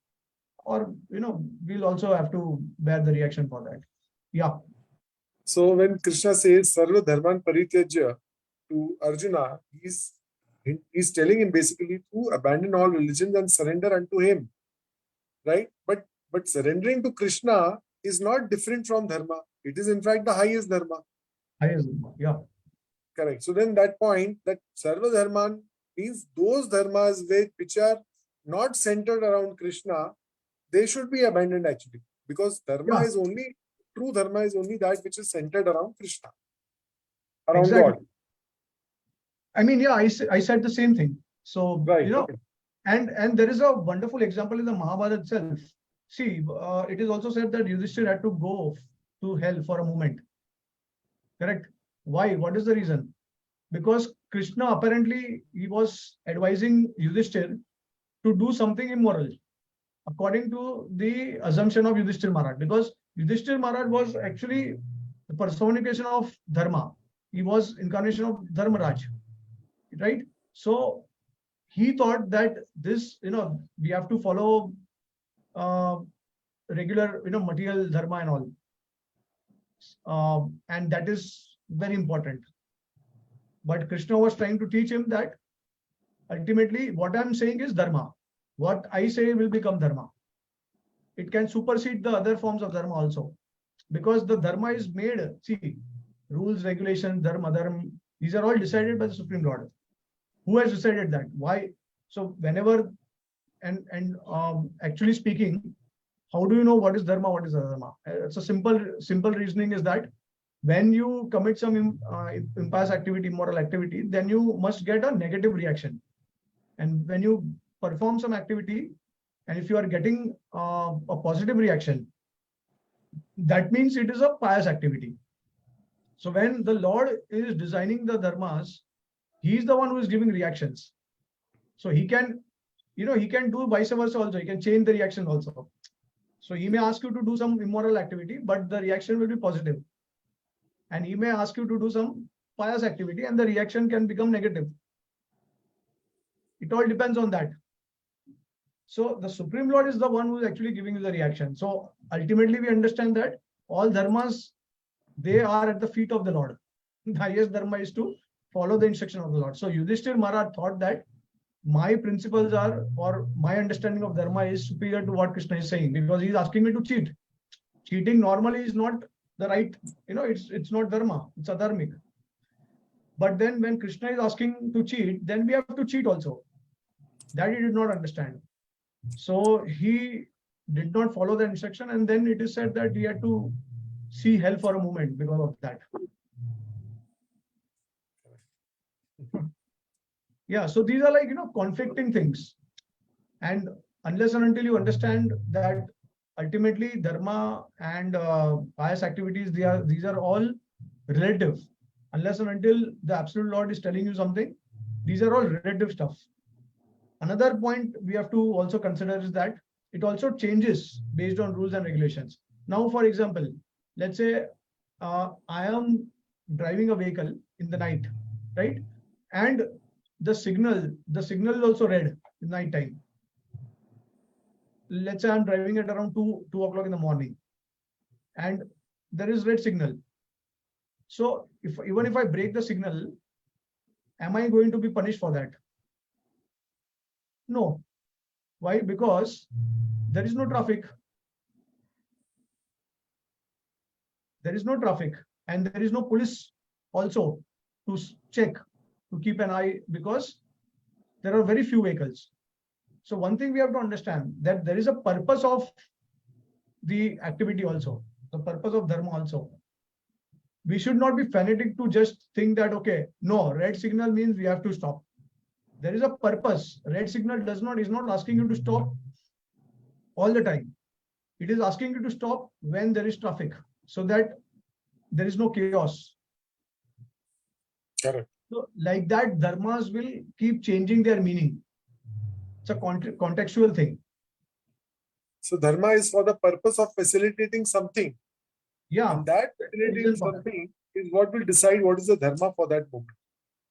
[SPEAKER 1] Or, we'll also have to bear the reaction for that. Yeah.
[SPEAKER 2] So when Krishna says Sarva Dharman Parityaja to Arjuna, he's telling him basically to abandon all religions and surrender unto him. Right? But surrendering to Krishna is not different from dharma. It is in fact the highest dharma.
[SPEAKER 1] Highest dharma, yeah.
[SPEAKER 2] Correct. So then that point, that Sarva Dharman means those dharmas which are not centered around Krishna, they should be abandoned actually. Because dharma is only, true dharma is only that which is centered around Krishna. Around God.
[SPEAKER 1] I mean, yeah, I said the same thing. So,
[SPEAKER 2] right,
[SPEAKER 1] and there is a wonderful example in the Mahabharata itself. See, it is also said that Yudhishthir had to go to hell for a moment. Correct? Why? What is the reason? Because Krishna apparently he was advising Yudhishthir to do something immoral, according to the assumption of Yudhishthir Maharaj. Because Yudhishthir Maharaj was actually the personification of Dharma. He was incarnation of Dharmaraj, right? So he thought that this, we have to follow regular, material dharma and all. And that is very important. But Krishna was trying to teach him that ultimately what I'm saying is dharma. What I say will become dharma. It can supersede the other forms of dharma also. Because the dharma is made, see, rules, regulations, dharma, these are all decided by the Supreme Lord. Who has decided that? Why? So whenever, actually speaking, how do you know what is dharma, what is adharma? It's a simple reasoning is that when you commit some impious activity, immoral activity, then you must get a negative reaction. And when you perform some activity, and if you are getting a positive reaction, that means it is a pious activity. So when the Lord is designing the dharmas, he is the one who is giving reactions. So he can, he can do vice versa also. He can change the reaction also. So he may ask you to do some immoral activity, but the reaction will be positive. And he may ask you to do some pious activity and the reaction can become negative. It all depends on that. So the Supreme Lord is the one who is actually giving you the reaction. So ultimately we understand that all dharmas, they are at the feet of the Lord. The highest dharma is to follow the instruction of the Lord. So Yudhishthir Maharaj thought that my principles are, or my understanding of dharma is superior to what Krishna is saying, because he is asking me to cheat. Cheating normally is not the right, it's not dharma, it's adharmic. But then when Krishna is asking to cheat, then we have to cheat also. That he did not understand. So he did not follow the instruction, and then it is said that he had to see hell for a moment because of that. Yeah, so these are like, conflicting things. And unless and until you understand that ultimately dharma and pious activities, these are all relative. Unless and until the absolute Lord is telling you something, these are all relative stuff. Another point we have to also consider is that it also changes based on rules and regulations. Now, for example, let's say I am driving a vehicle in the night, right? And the signal is also red in night time. Let's say I'm driving at around 2 o'clock in the morning, and there is red signal. So even if I break the signal, am I going to be punished for that? No. Why? Because there is no traffic. There is no traffic, and there is no police also to check, to keep an eye, because there are very few vehicles. So one thing we have to understand, that there is a purpose of the activity also, the purpose of dharma also. We should not be fanatic to just think that, okay, no, red signal means we have to stop. There is a purpose. Red signal is not asking you to stop all the time. It is asking you to stop when there is traffic, so that there is no chaos.
[SPEAKER 2] Correct.
[SPEAKER 1] So like that, dharmas will keep changing their meaning. It's a contextual thing.
[SPEAKER 2] So dharma is for the purpose of facilitating something.
[SPEAKER 1] Yeah.
[SPEAKER 2] And that facilitating something is what will decide what is the dharma for that moment.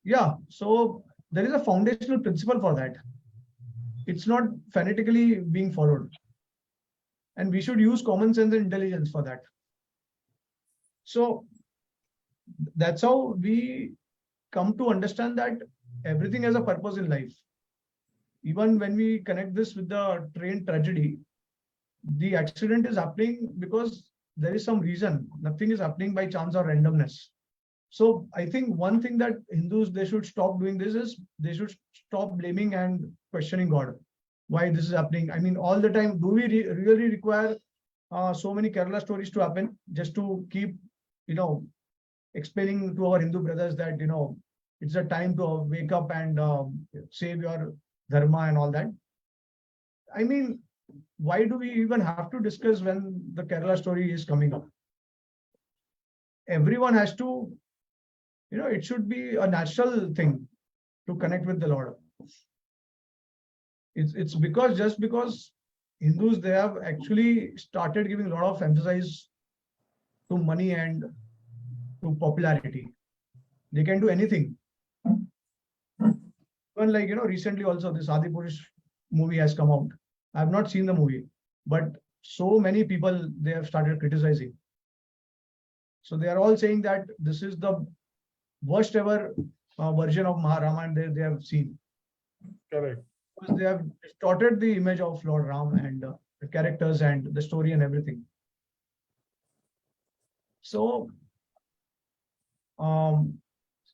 [SPEAKER 1] Yeah. So there is a foundational principle for that. It's not fanatically being followed. And we should use common sense and intelligence for that. So that's how we come to understand that everything has a purpose in life. Even when we connect this with the train tragedy, the accident is happening because there is some reason. Nothing is happening by chance or randomness. So I think one thing that Hindus, they should stop doing this is they should stop blaming and questioning God. Why this is happening? I mean, all the time, do we really require so many Kerala stories to happen just to keep, explaining to our Hindu brothers that, it's a time to wake up and save your dharma and all that? I mean, why do we even have to discuss when the Kerala story is coming up? Everyone has to, it should be a natural thing to connect with the Lord. It's just because Hindus, they have actually started giving a lot of emphasis to money and to popularity. They can do anything. Even like, recently also this Adipurush movie has come out. I have not seen the movie, but so many people, they have started criticizing. So they are all saying that this is the worst ever version of Maharama they have seen.
[SPEAKER 2] Correct.
[SPEAKER 1] Because they have distorted the image of Lord Ram and the characters and the story and everything. So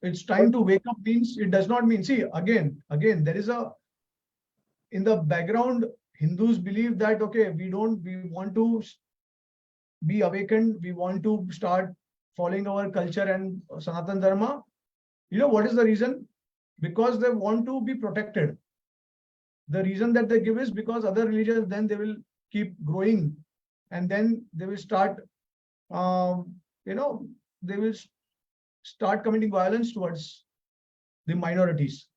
[SPEAKER 1] it's time to wake up means it does not mean, see, again, there is in the background, Hindus believe that, okay, we want to be awakened, we want to start following our culture and Sanatan Dharma. You know what is the reason? Because they want to be protected. The reason that they give is because other religions, then they will keep growing and then they will start, they will start committing violence towards the minorities,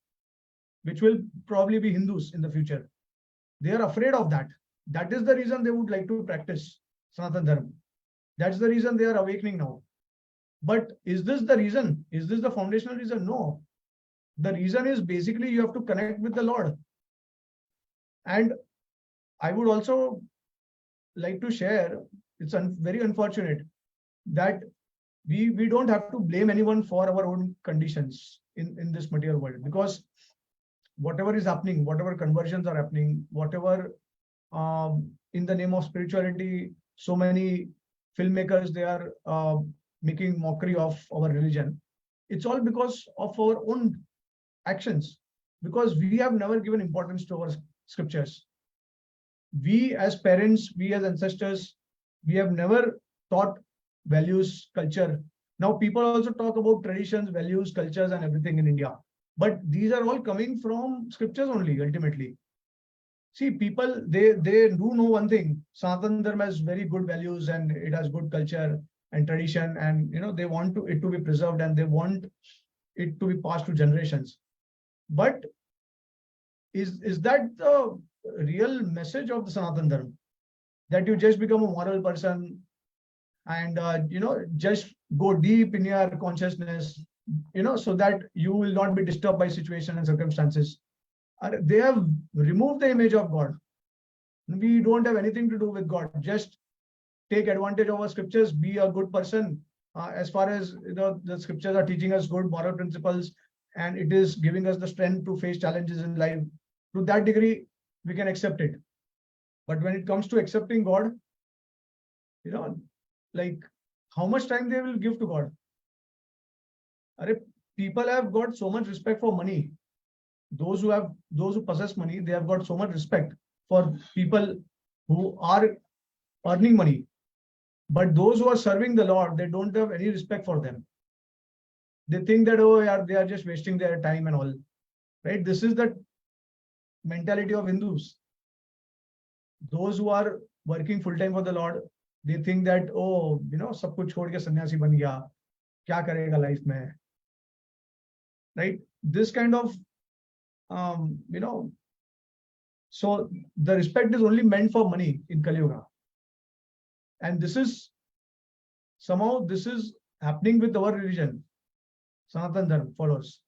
[SPEAKER 1] which will probably be Hindus in the future. They are afraid of that. That is the reason they would like to practice Sanatan Dharma. That's the reason they are awakening now. But is this the reason? Is this the foundational reason? No. The reason is basically you have to connect with the Lord. And I would also like to share, it's very unfortunate that we don't have to blame anyone for our own conditions in this material world, because whatever is happening, whatever conversions are happening, whatever in the name of spirituality, so many filmmakers, they are making mockery of our religion. It's all because of our own actions, because we have never given importance to our scriptures. We as parents, we as ancestors, we have never taught values, culture. Now people also talk about traditions, values, cultures and everything in India. But these are all coming from scriptures only, ultimately. See, people, they do know one thing. Sanatan Dharma has very good values and it has good culture and tradition, and they want it to be preserved and they want it to be passed to generations. But is that the real message of the Sanatan Dharma? That you just become a moral person and just go deep in your consciousness, so that you will not be disturbed by situation and circumstances. They have removed the image of God. We don't have anything to do with God. Just take advantage of our scriptures, be a good person. As far as the scriptures are teaching us good moral principles, and it is giving us the strength to face challenges in life. To that degree, we can accept it. But when it comes to accepting God, like how much time they will give to God? People have got so much respect for money. Those who possess money, they have got so much respect for people who are earning money. But those who are serving the Lord, they don't have any respect for them. They think that, oh, yeah, they are just wasting their time and all. Right? This is the mentality of Hindus. Those who are working full time for the Lord, they think that, oh, sab kuch chhod ke sannyasi ban gaya, kya karega life mein? Right? This kind of, so the respect is only meant for money in Kali Yuga. And this is happening with our religion, Sanatan Dharma followers.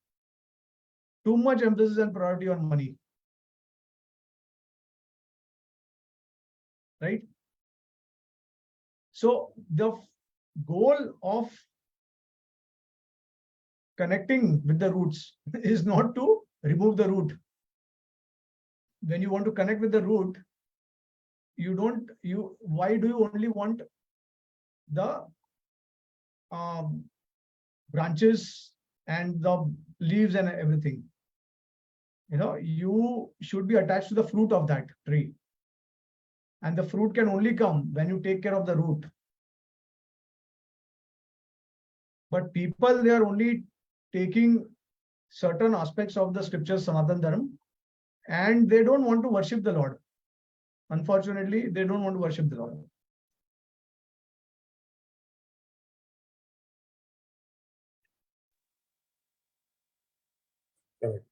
[SPEAKER 1] Too much emphasis and priority on money. Right? So the goal of connecting with the roots is not to remove the root. When you want to connect with the root, why do you only want the branches and the leaves and everything? You should be attached to the fruit of that tree. And the fruit can only come when you take care of the root. But people, they are only taking certain aspects of the scriptures, Sanatan Dharma, and they don't want to worship the Lord. Unfortunately, they don't want to worship the Lord.
[SPEAKER 2] Correct.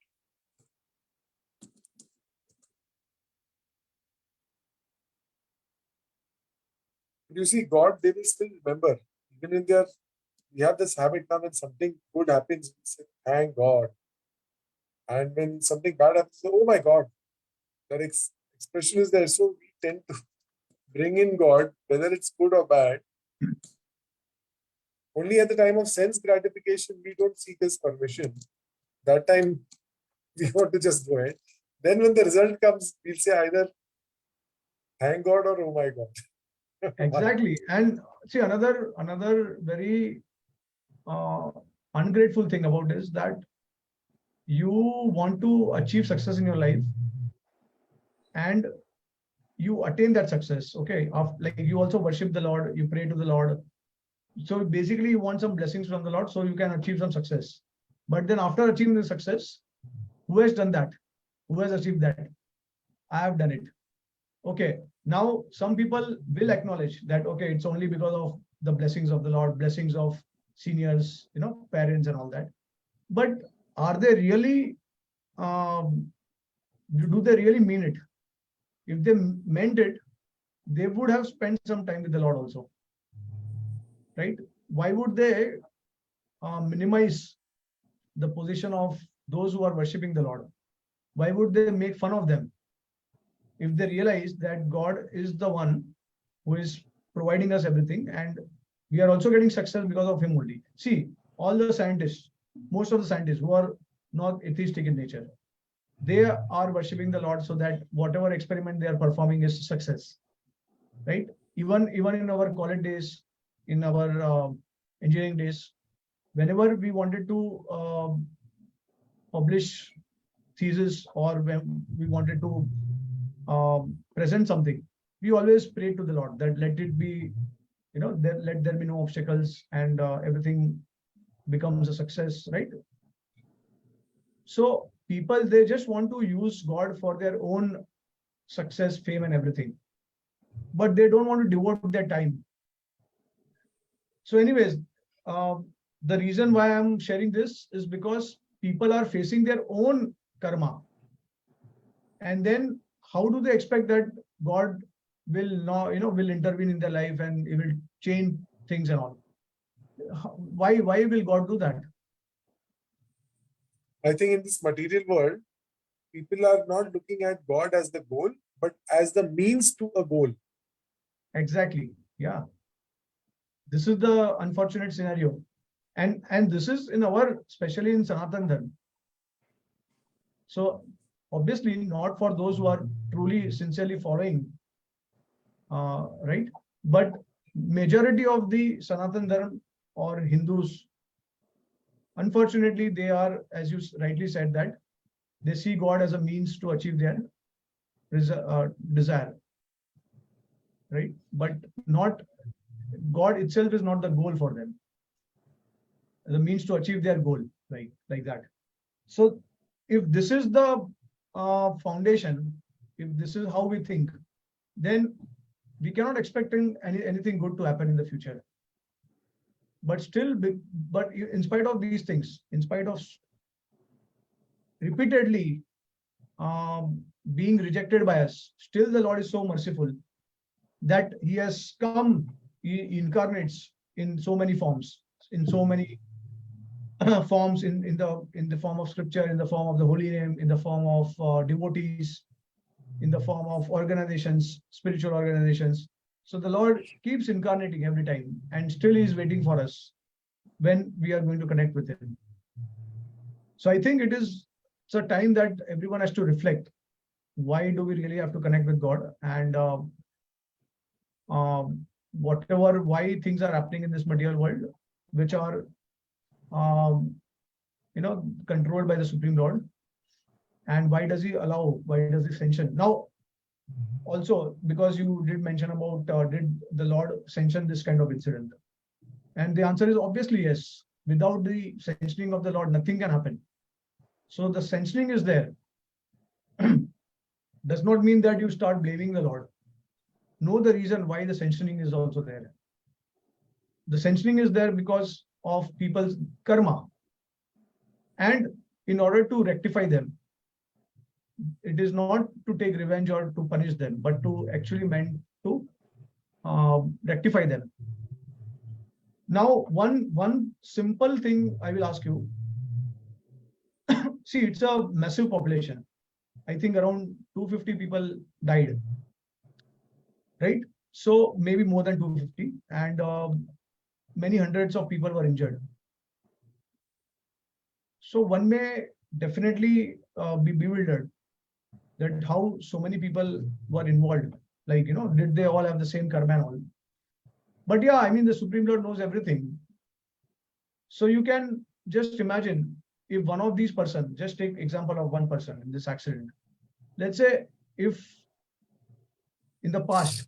[SPEAKER 2] You see, God, they will still remember. Even in we have this habit now, when something good happens, we say, thank God. And when something bad happens, oh my God. That expression is there. So we tend to bring in God, whether it's good or bad. Only at the time of sense gratification, we don't seek his permission. That time we want to just go ahead. Then when the result comes, we'll say either thank God or oh my God.
[SPEAKER 1] Exactly. And see, another very uh, ungrateful thing about is that you want to achieve success in your life and you attain that success. Okay. Like you also worship the Lord, you pray to the Lord. So basically, you want some blessings from the Lord so you can achieve some success. But then after achieving the success, who has done that? Who has achieved that? I have done it. Okay. Now, some people will acknowledge that, okay, it's only because of the blessings of the Lord, blessings of seniors, parents and all that. But are they really, do they really mean it? If they meant it, they would have spent some time with the Lord also, right? Why would they minimize the position of those who are worshipping the Lord? Why would they make fun of them if they realize that God is the one who is providing us everything and we are also getting success because of him only? See, all the scientists, most of the scientists who are not atheistic in nature, they are worshipping the Lord so that whatever experiment they are performing is success, right? Even in our college days, in our engineering days, whenever we wanted to publish thesis or when we wanted to present something, we always pray to the Lord that let it be, let there be no obstacles and everything becomes a success, right? So people, they just want to use God for their own success, fame, and everything, but they don't want to devote their time. So, anyways, uh, the reason why I'm sharing this is because people are facing their own karma, and then how do they expect that God will not, will intervene in their life and he will change things and all? Why will God do that?
[SPEAKER 2] I think in this material world, people are not looking at God as the goal, but as the means to a goal.
[SPEAKER 1] Exactly. Yeah. This is the unfortunate scenario. And this is in our, especially in Sanatan Dharma. So obviously not for those who are truly sincerely following, right? But majority of the Sanatan Dharma or Hindus, unfortunately, they are, as you rightly said, that they see God as a means to achieve their desire, right? But not, God itself is not the goal for them. The means to achieve their goal, right? Like that. So if this is the foundation, if this is how we think, then we cannot expect anything good to happen in the future. But still, but in spite of these things, in spite of repeatedly being rejected by us, still the Lord is so merciful that he has come, he incarnates in so many forms, in so many forms, in the form of scripture, in the form of the holy name, in the form of devotees, in the form of organizations, spiritual organizations. So the Lord keeps incarnating every time and still he is waiting for us when we are going to connect with him. So I think it's a time that everyone has to reflect. Why do we really have to connect with God? And whatever, why things are happening in this material world, which are, controlled by the Supreme Lord. And why does he allow, why does he sanction? Now, also, because you did mention about, did the Lord sanction this kind of incident? And the answer is obviously yes. Without the sanctioning of the Lord, nothing can happen. So the sanctioning is there. Does not mean that you start blaming the Lord. Know the reason why the sanctioning is also there. The sanctioning is there because of people's karma. And in order to rectify them, it is not to take revenge or to punish them, but to actually meant to rectify them. Now, one simple thing I will ask you. See, it's a massive population. I think around 250 people died, right? So maybe more than 250, and many hundreds of people were injured. So one may definitely be bewildered that how so many people were involved. Like, did they all have the same karma and all? But yeah, I mean, the Supreme Lord knows everything. So you can just imagine if one of these person, just take example of one person in this accident. Let's say if in the past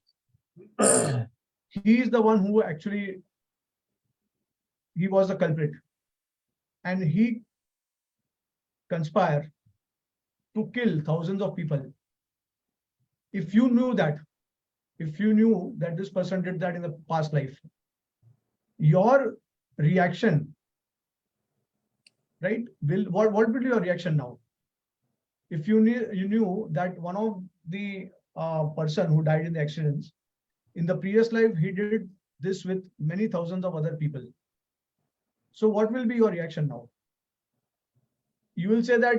[SPEAKER 1] he is the one who actually he was the culprit and he conspired to kill thousands of people. If you knew that, if you knew that this person did that in the past life, your reaction, right? What will be your reaction now? If you knew that one of the person who died in the accidents in the previous life he did this with many thousands of other people. So what will be your reaction now? You will say that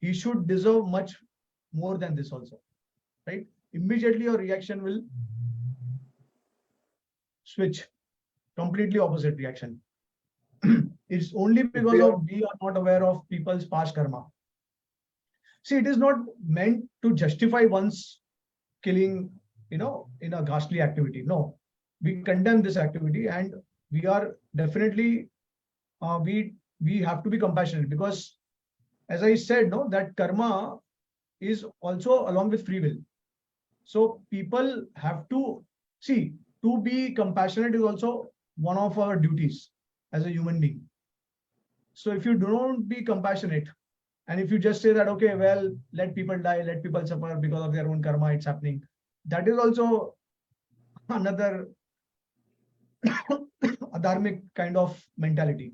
[SPEAKER 1] he should deserve much more than this also, right? Immediately your reaction will switch, completely opposite reaction. It's only because of we are not aware of people's past karma. See, it is not meant to justify one's killing, in a ghastly activity. No, we condemn this activity, and we are definitely we have to be compassionate, because, as I said, no, that karma is also along with free will. So people have to see, to be compassionate is also one of our duties as a human being. So if you don't be compassionate, and if you just say that, okay, well, let people die, let people suffer because of their own karma, it's happening, that is also another adharmic kind of mentality,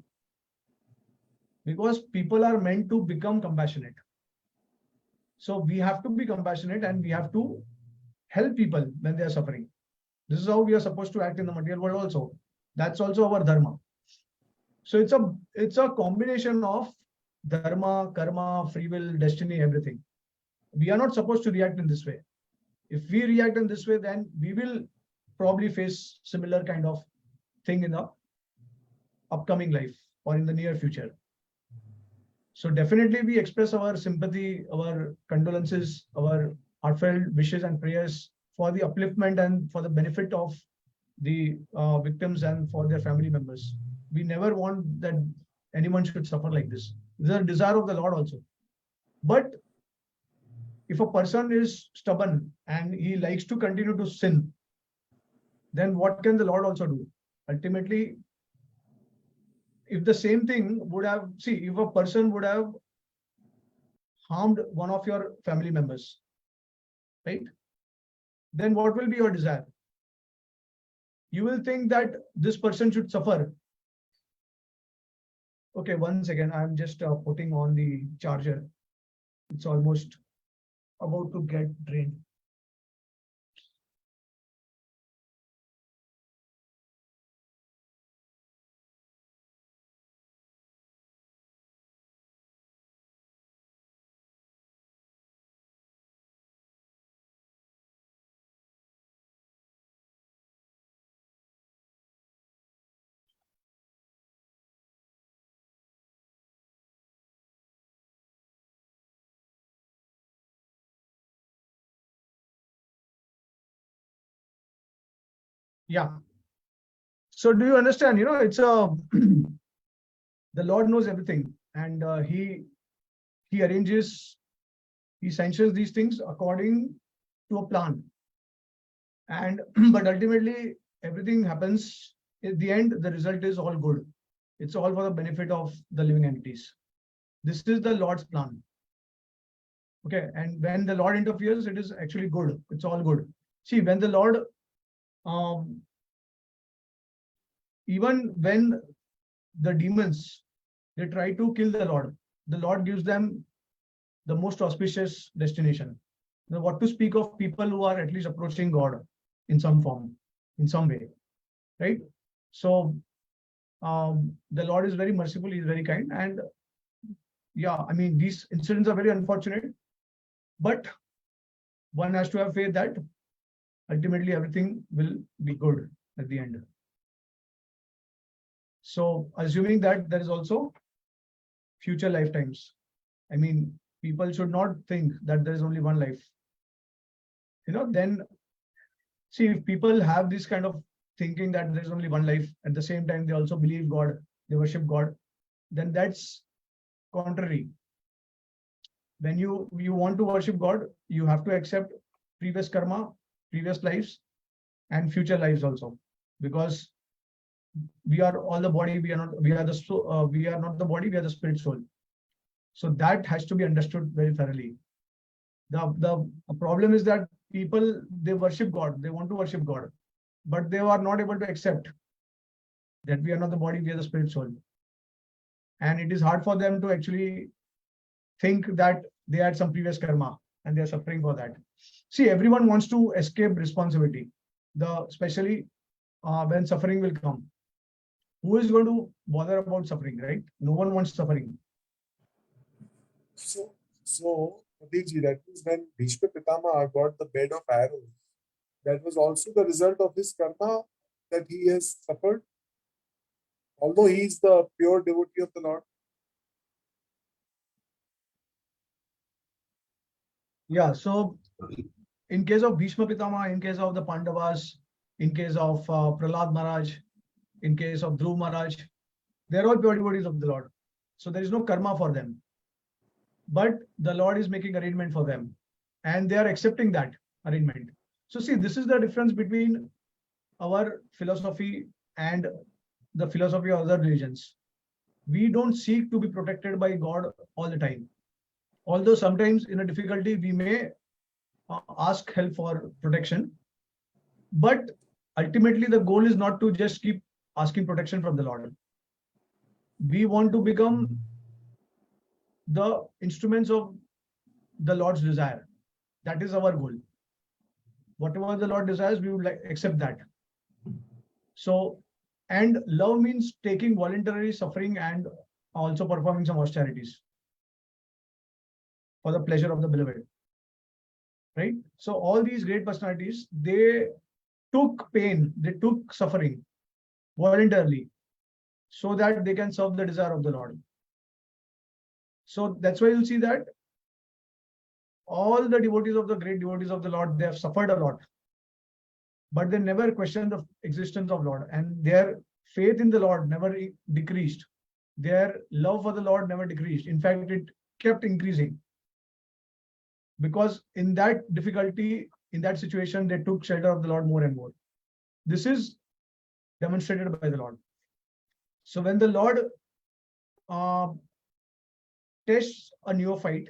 [SPEAKER 1] because people are meant to become compassionate. So we have to be compassionate and we have to help people when they are suffering. This is how we are supposed to act in the material world also. That's also our dharma. So it's a combination of dharma, karma, free will, destiny, everything. We are not supposed to react in this way. If we react in this way, then we will probably face similar kind of thing in the upcoming life or in the near future. So definitely we express our sympathy, our condolences, our heartfelt wishes and prayers for the upliftment and for the benefit of the victims and for their family members. We never want that anyone should suffer like this. This is a desire of the Lord also. But if a person is stubborn and he likes to continue to sin, then what can the Lord also do? Ultimately, if the same thing would have, see, if a person would have harmed one of your family members, right? Then what will be your desire? You will think that this person should suffer. Okay, one second. I'm just putting on the charger. It's almost about to get drained. Yeah. So do you understand? It's a the Lord knows everything, and he arranges, he sanctions these things according to a plan. And but ultimately, everything happens at the end. The result is all good. It's all for the benefit of the living entities. This is the Lord's plan. Okay, and when the Lord interferes, it is actually good. It's all good. See, when the Lord, um, even when the demons they try to kill the Lord gives them the most auspicious destination. Now, what to speak of people who are at least approaching God in some form, in some way, right? So the Lord is very merciful, He is very kind, and yeah, I mean these incidents are very unfortunate, but one has to have faith that ultimately everything will be good at the end. So assuming that there is also future lifetimes, I mean, people should not think that there is only one life. Then see, if people have this kind of thinking that there is only one life, at the same time they also believe God, they worship God, then that's contrary. When you want to worship God, you have to accept previous karma, previous lives, and future lives also, because we are all the body. We are not. We are the we are not the body. We are the spirit soul. So that has to be understood very thoroughly. The problem is that people, they worship God. They want to worship God, but they are not able to accept that we are not the body. We are the spirit soul, and it is hard for them to actually think that they had some previous karma and they are suffering for that. See, everyone wants to escape responsibility. Especially when suffering will come. Who is going to bother about suffering, right? No one wants suffering.
[SPEAKER 2] So, Pradeep ji, that means when Bhishma Pitama got the bed of arrows, that was also the result of his karma that he has suffered, although he is the pure devotee of the Lord.
[SPEAKER 1] Yeah, so in case of Bhishma Pitama, in case of the Pandavas, in case of Prahlad Maharaj, in case of Dhruv Maharaj, they're all pure devotees of the Lord. So there is no karma for them. But the Lord is making arrangement for them, and they are accepting that arrangement. So see, this is the difference between our philosophy and the philosophy of other religions. We don't seek to be protected by God all the time. Although sometimes in a difficulty, we may ask help for protection. But ultimately, the goal is not to just keep asking protection from the Lord. We want to become the instruments of the Lord's desire. That is our goal. Whatever the Lord desires, we would accept that. So, and love means taking voluntary suffering and also performing some austerities for the pleasure of the beloved. Right? So all these great personalities, they took pain, they took suffering voluntarily so that they can serve the desire of the Lord. So that's why you'll see that all the devotees of the great devotees of the Lord, they have suffered a lot, but they never questioned the existence of Lord, and their faith in the Lord never decreased. Their love for the Lord never decreased. In fact, it kept increasing, because in that difficulty, in that situation, they took shelter of the Lord more and more. This is demonstrated by the Lord. So when the Lord tests a neophyte,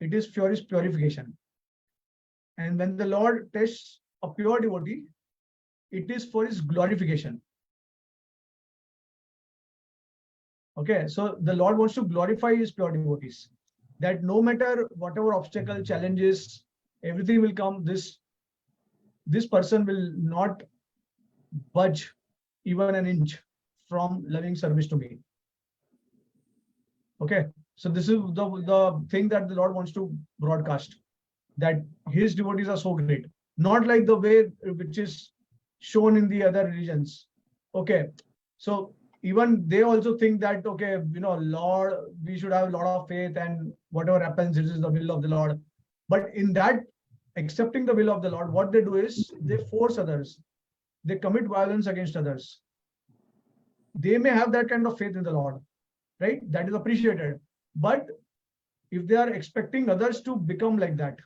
[SPEAKER 1] it is for his purification. And when the Lord tests a pure devotee, it is for his glorification. Okay, so the Lord wants to glorify his pure devotees. That no matter whatever obstacle, challenges, everything will come, this person will not budge even an inch from loving service to me. Okay, so this is the thing that the Lord wants to broadcast, that his devotees are so great. Not like the way which is shown in the other religions. Okay, so even they also think that, okay, Lord, we should have a lot of faith, and whatever happens, this is the will of the Lord. But in that accepting the will of the Lord, what they do is they force others, they commit violence against others. They may have that kind of faith in the Lord, right? That is appreciated. But if they are expecting others to become like that,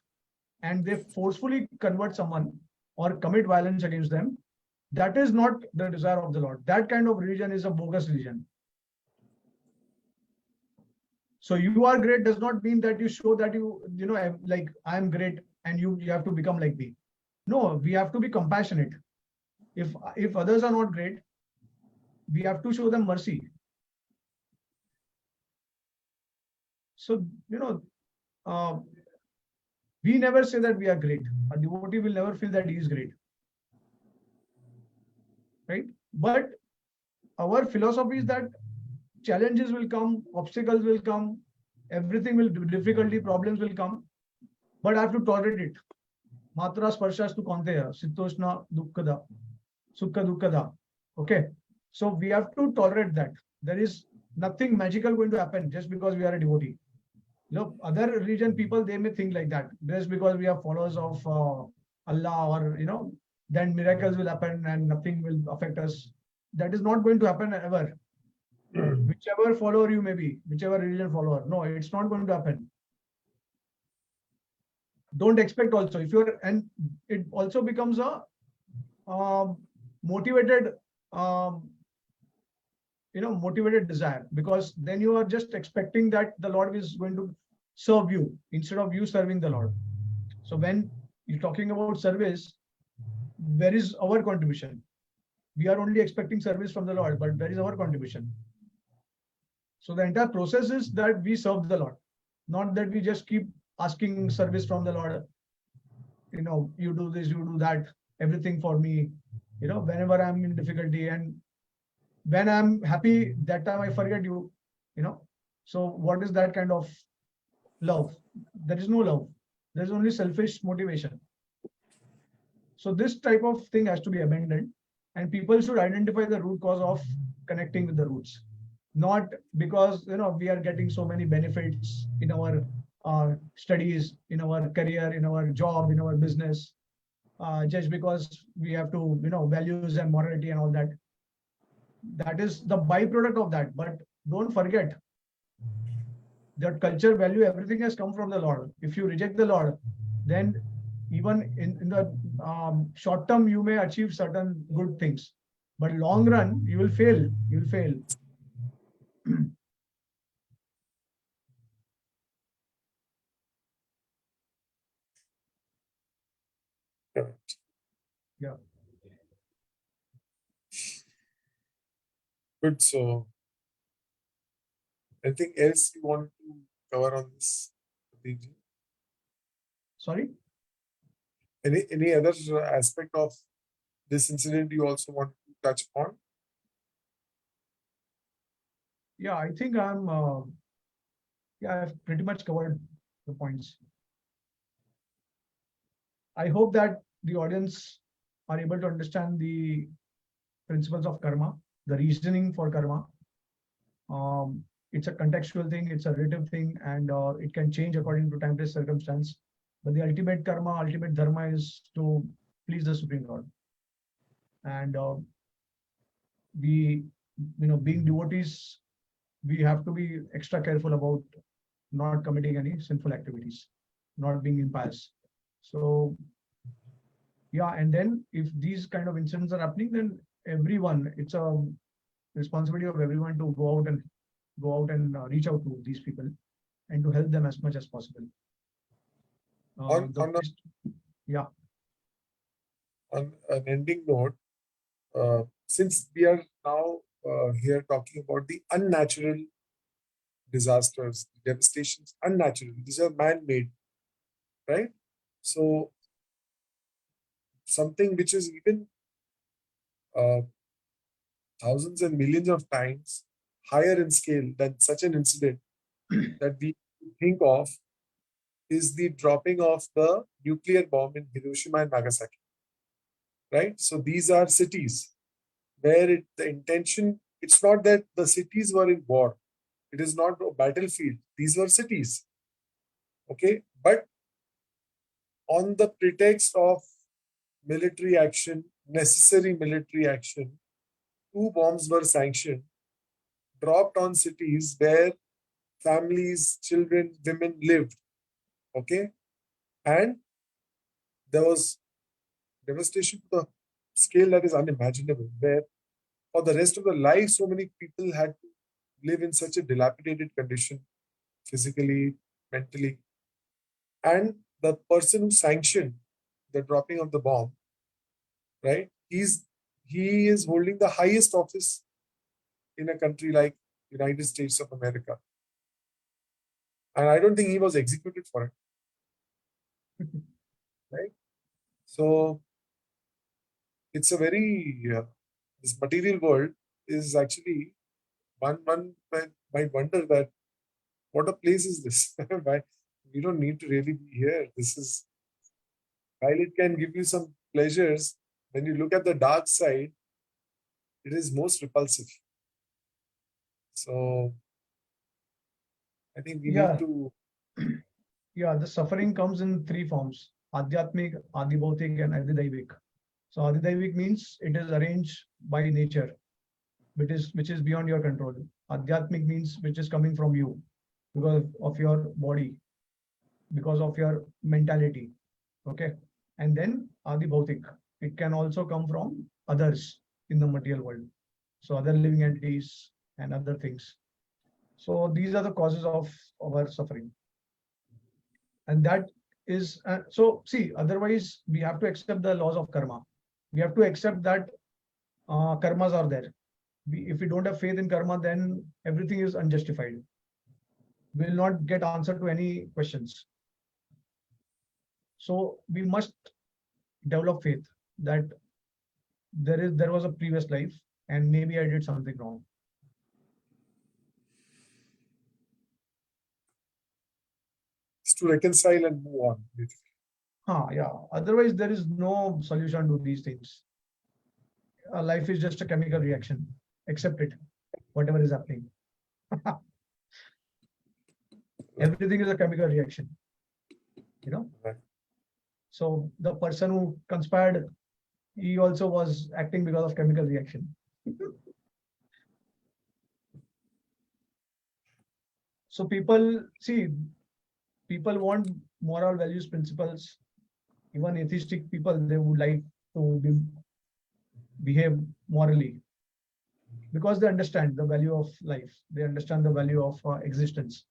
[SPEAKER 1] and they forcefully convert someone or commit violence against them, that is not the desire of the Lord. That kind of religion is a bogus religion. So you are great does not mean that you show that like, I'm great and you have to become like me. No, we have to be compassionate. If others are not great, we have to show them mercy. So, we never say that we are great. A devotee will never feel that he is great. Right? But our philosophy is that challenges will come, obstacles will come, everything will do, difficulty, problems will come, but I have to tolerate it. Matra sparshas tu konteya, sitoshna dukkada, sukha dukkada. Okay. So we have to tolerate that. There is nothing magical going to happen just because we are a devotee. Other religion people, they may think like that. Just because we are followers of Allah, or then miracles will happen and nothing will affect us. That is not going to happen ever. Whichever follower you may be, whichever religion follower, no, it's not going to happen. Don't expect also. If you're, and it also becomes a motivated, um, motivated desire, because then you are just expecting that the Lord is going to serve you instead of you serving the Lord. So when you're talking about service, where is our contribution? We are only expecting service from the Lord, but where is our contribution? So the entire process is that we serve the Lord, not that we just keep asking service from the Lord. You do this, you do that, everything for me. Whenever I'm in difficulty, and when I'm happy, that time I forget you. You know. So what is that kind of love? There is no love. There is only selfish motivation. So this type of thing has to be abandoned, and people should identify the root cause of connecting with the roots, not because we are getting so many benefits in our studies, in our career, in our job, in our business, just because we have to values and morality and all that. That is the byproduct of that. But don't forget that culture, value, everything has come from the Lord. If you reject the Lord, then even in the short term, you may achieve certain good things, but long run, you will fail. You will fail.
[SPEAKER 2] Correct.
[SPEAKER 1] Yeah.
[SPEAKER 2] Good. So, anything else you want to cover on this, Prateek ji?
[SPEAKER 1] Sorry.
[SPEAKER 2] Any other aspect of this incident you also want to touch upon?
[SPEAKER 1] Yeah, I think I'm. Yeah, I've pretty much covered the points. I hope that the audience are able to understand the principles of karma, the reasoning for karma. It's a contextual thing, it's a relative thing, and it can change according to time-based circumstance. But the ultimate karma, ultimate dharma is to please the Supreme Lord. And we, being devotees, we have to be extra careful about not committing any sinful activities, not being impious. So yeah, and then if these kind of incidents are happening, then everyone, it's a responsibility of everyone to go out and reach out to these people and to help them as much as possible.
[SPEAKER 2] On,
[SPEAKER 1] The
[SPEAKER 2] on, a,
[SPEAKER 1] best, yeah,
[SPEAKER 2] on an ending note, since we are now here talking about the unnatural disasters, devastations, unnatural, these are man-made, right? So something which is even uh, thousands and millions of times higher in scale than such an incident that we think of is the dropping of the nuclear bomb in Hiroshima and Nagasaki, right? So these are cities where the intention, it's not that the cities were in war. It is not a battlefield. These were cities, okay? But on the pretext of military action, necessary military action, two bombs were sanctioned, dropped on cities where families, children, women lived, okay? And there was devastation to the scale that is unimaginable, where for the rest of their life, so many people had to live in such a dilapidated condition, physically, mentally. And the person who sanctioned the dropping of the bomb, right? He is holding the highest office in a country like United States of America. And I don't think he was executed for it. Right? So it's a very this material world is actually one might wonder that what a place is this? Why we don't need to really be here. This is while it can give you some pleasures, when you look at the dark side, it is most repulsive. So I think we need
[SPEAKER 1] yeah,
[SPEAKER 2] to.
[SPEAKER 1] Yeah, the suffering comes in three forms: Adhyatmik, Adibhautik, and Adidaivik. So Adidaivik means it is arranged by nature, which is beyond your control. Adhyatmik means which is coming from you because of your body, because of your mentality. Okay. And then Adibhautik. It can also come from others in the material world. So other living entities and other things. So these are the causes of our suffering. And that is so see, otherwise we have to accept the laws of karma. We have to accept that karmas are there. If we don't have faith in karma, then everything is unjustified. We will not get answer to any questions. So we must develop faith that there was a previous life and maybe I did something wrong.
[SPEAKER 2] It's to reconcile and move on.
[SPEAKER 1] Yeah. Otherwise, there is no solution to these things. Life is just a chemical reaction. Accept it, whatever is happening. Everything is a chemical reaction. You know.
[SPEAKER 2] Right.
[SPEAKER 1] So the person who conspired, he also was acting because of chemical reaction. So people want moral values, principles. Even atheistic people, they would like to behave morally because they understand the value of life. They understand the value of existence.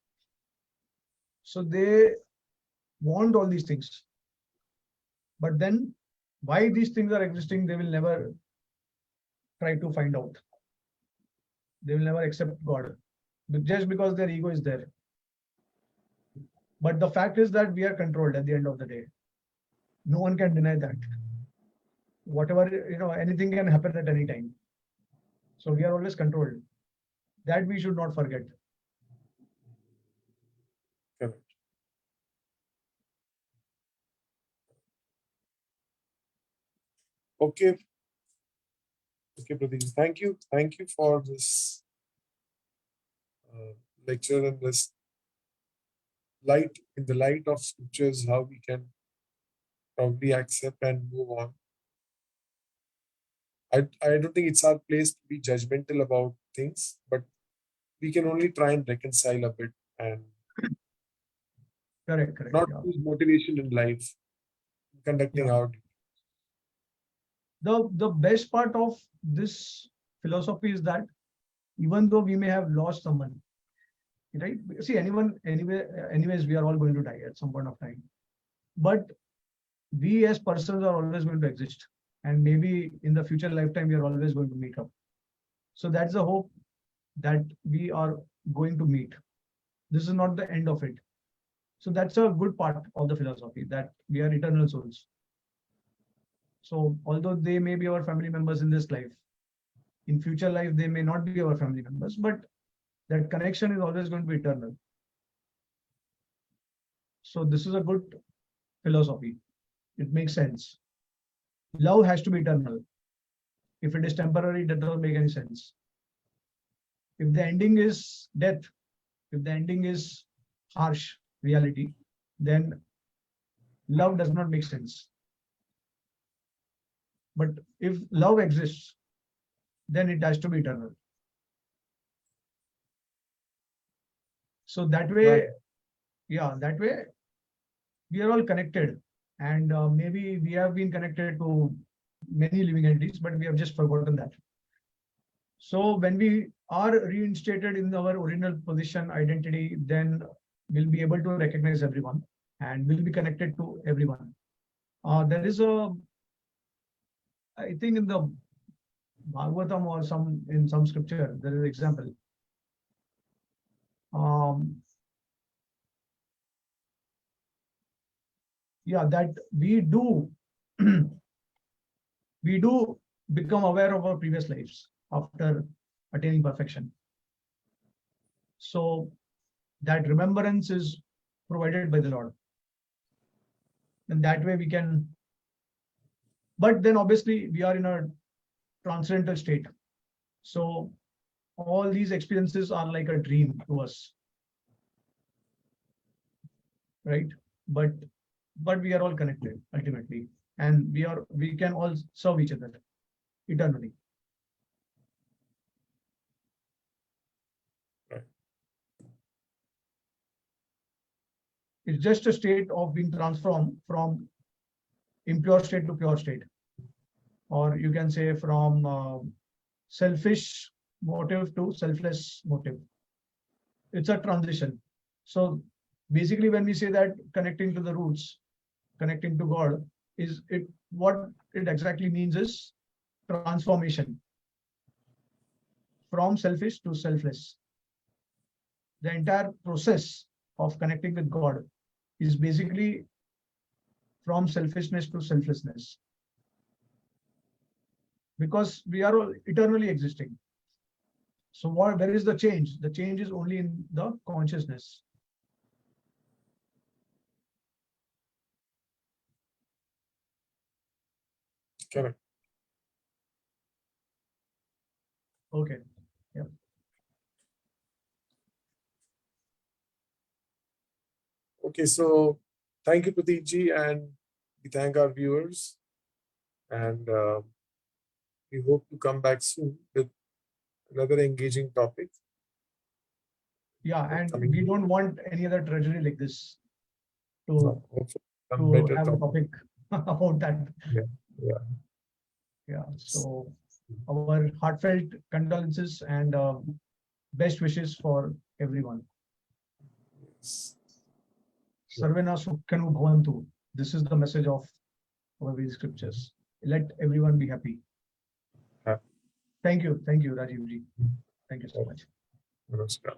[SPEAKER 1] So they want all these things. But then why these things are existing, they will never try to find out. They will never accept God just because their ego is there. But the fact is that we are controlled at the end of the day. No one can deny that. Whatever, anything can happen at any time. So we are always controlled. That we should not forget.
[SPEAKER 2] Correct. Okay. Okay, Pradeep. Thank you. Thank you for this lecture and this light in the light of scriptures, how we can probably accept and move on. I don't think it's our place to be judgmental about things, but we can only try and reconcile a bit and
[SPEAKER 1] Correct.
[SPEAKER 2] not
[SPEAKER 1] Yeah.
[SPEAKER 2] lose motivation in life, conducting
[SPEAKER 1] Yeah.
[SPEAKER 2] our.
[SPEAKER 1] The best part of this philosophy is that even though we may have lost someone, right? See, anyways, we are all going to die at some point of time. But we as persons are always going to exist. And maybe in the future lifetime, we are always going to meet up. So that's the hope that we are going to meet. This is not the end of it. So that's a good part of the philosophy, that we are eternal souls. So although they may be our family members in this life, in future life, they may not be our family members, but that connection is always going to be eternal. So this is a good philosophy. It makes sense. Love has to be eternal. If it is temporary, that doesn't make any sense. If the ending is death, if the ending is harsh reality, then love does not make sense. But if love exists, then it has to be eternal. So that way,
[SPEAKER 2] Right.
[SPEAKER 1] that way, we are all connected. And maybe we have been connected to many living entities, but we have just forgotten that. So when we are reinstated in our original position identity, then we'll be able to recognize everyone and we'll be connected to everyone. There is I think in the Bhagavatam or in some scripture, there is an example. Um, that we do we do become aware of our previous lives after attaining perfection. So that remembrance is provided by the Lord. And that way we can, but then obviously we are in a transcendental state. So all these experiences are like a dream to us. right? But we are all connected ultimately, and we can all serve each other eternally.
[SPEAKER 2] Right.
[SPEAKER 1] It's just a state of being transformed from impure state to pure state, or you can say from selfish motive to selfless motive. It's a transition. So basically, when we say that connecting to the roots, connecting to God, is it what it exactly means is transformation from selfish to selfless. The entire process of connecting with God is basically from selfishness to selflessness, because we are all eternally existing. So where is the change? The change is only in the consciousness.
[SPEAKER 2] Correct.
[SPEAKER 1] Okay. Yeah.
[SPEAKER 2] Okay, so thank you, Pradeep ji, and we thank our viewers, and we hope to come back soon with another engaging topic.
[SPEAKER 1] Yeah, and
[SPEAKER 2] Coming
[SPEAKER 1] we don't want any other treasury like this to
[SPEAKER 2] some better
[SPEAKER 1] have a
[SPEAKER 2] topic.
[SPEAKER 1] topic about that.
[SPEAKER 2] Yeah.
[SPEAKER 1] Yeah. So our heartfelt condolences and best wishes for everyone.
[SPEAKER 2] Yes.
[SPEAKER 1] Sarvena Sukhanu Bhavantu. This is the message of our Vedic scriptures. Let everyone be happy.
[SPEAKER 2] Happy.
[SPEAKER 1] Thank you, Rajiv ji. Thank you so much.
[SPEAKER 2] Namaskar.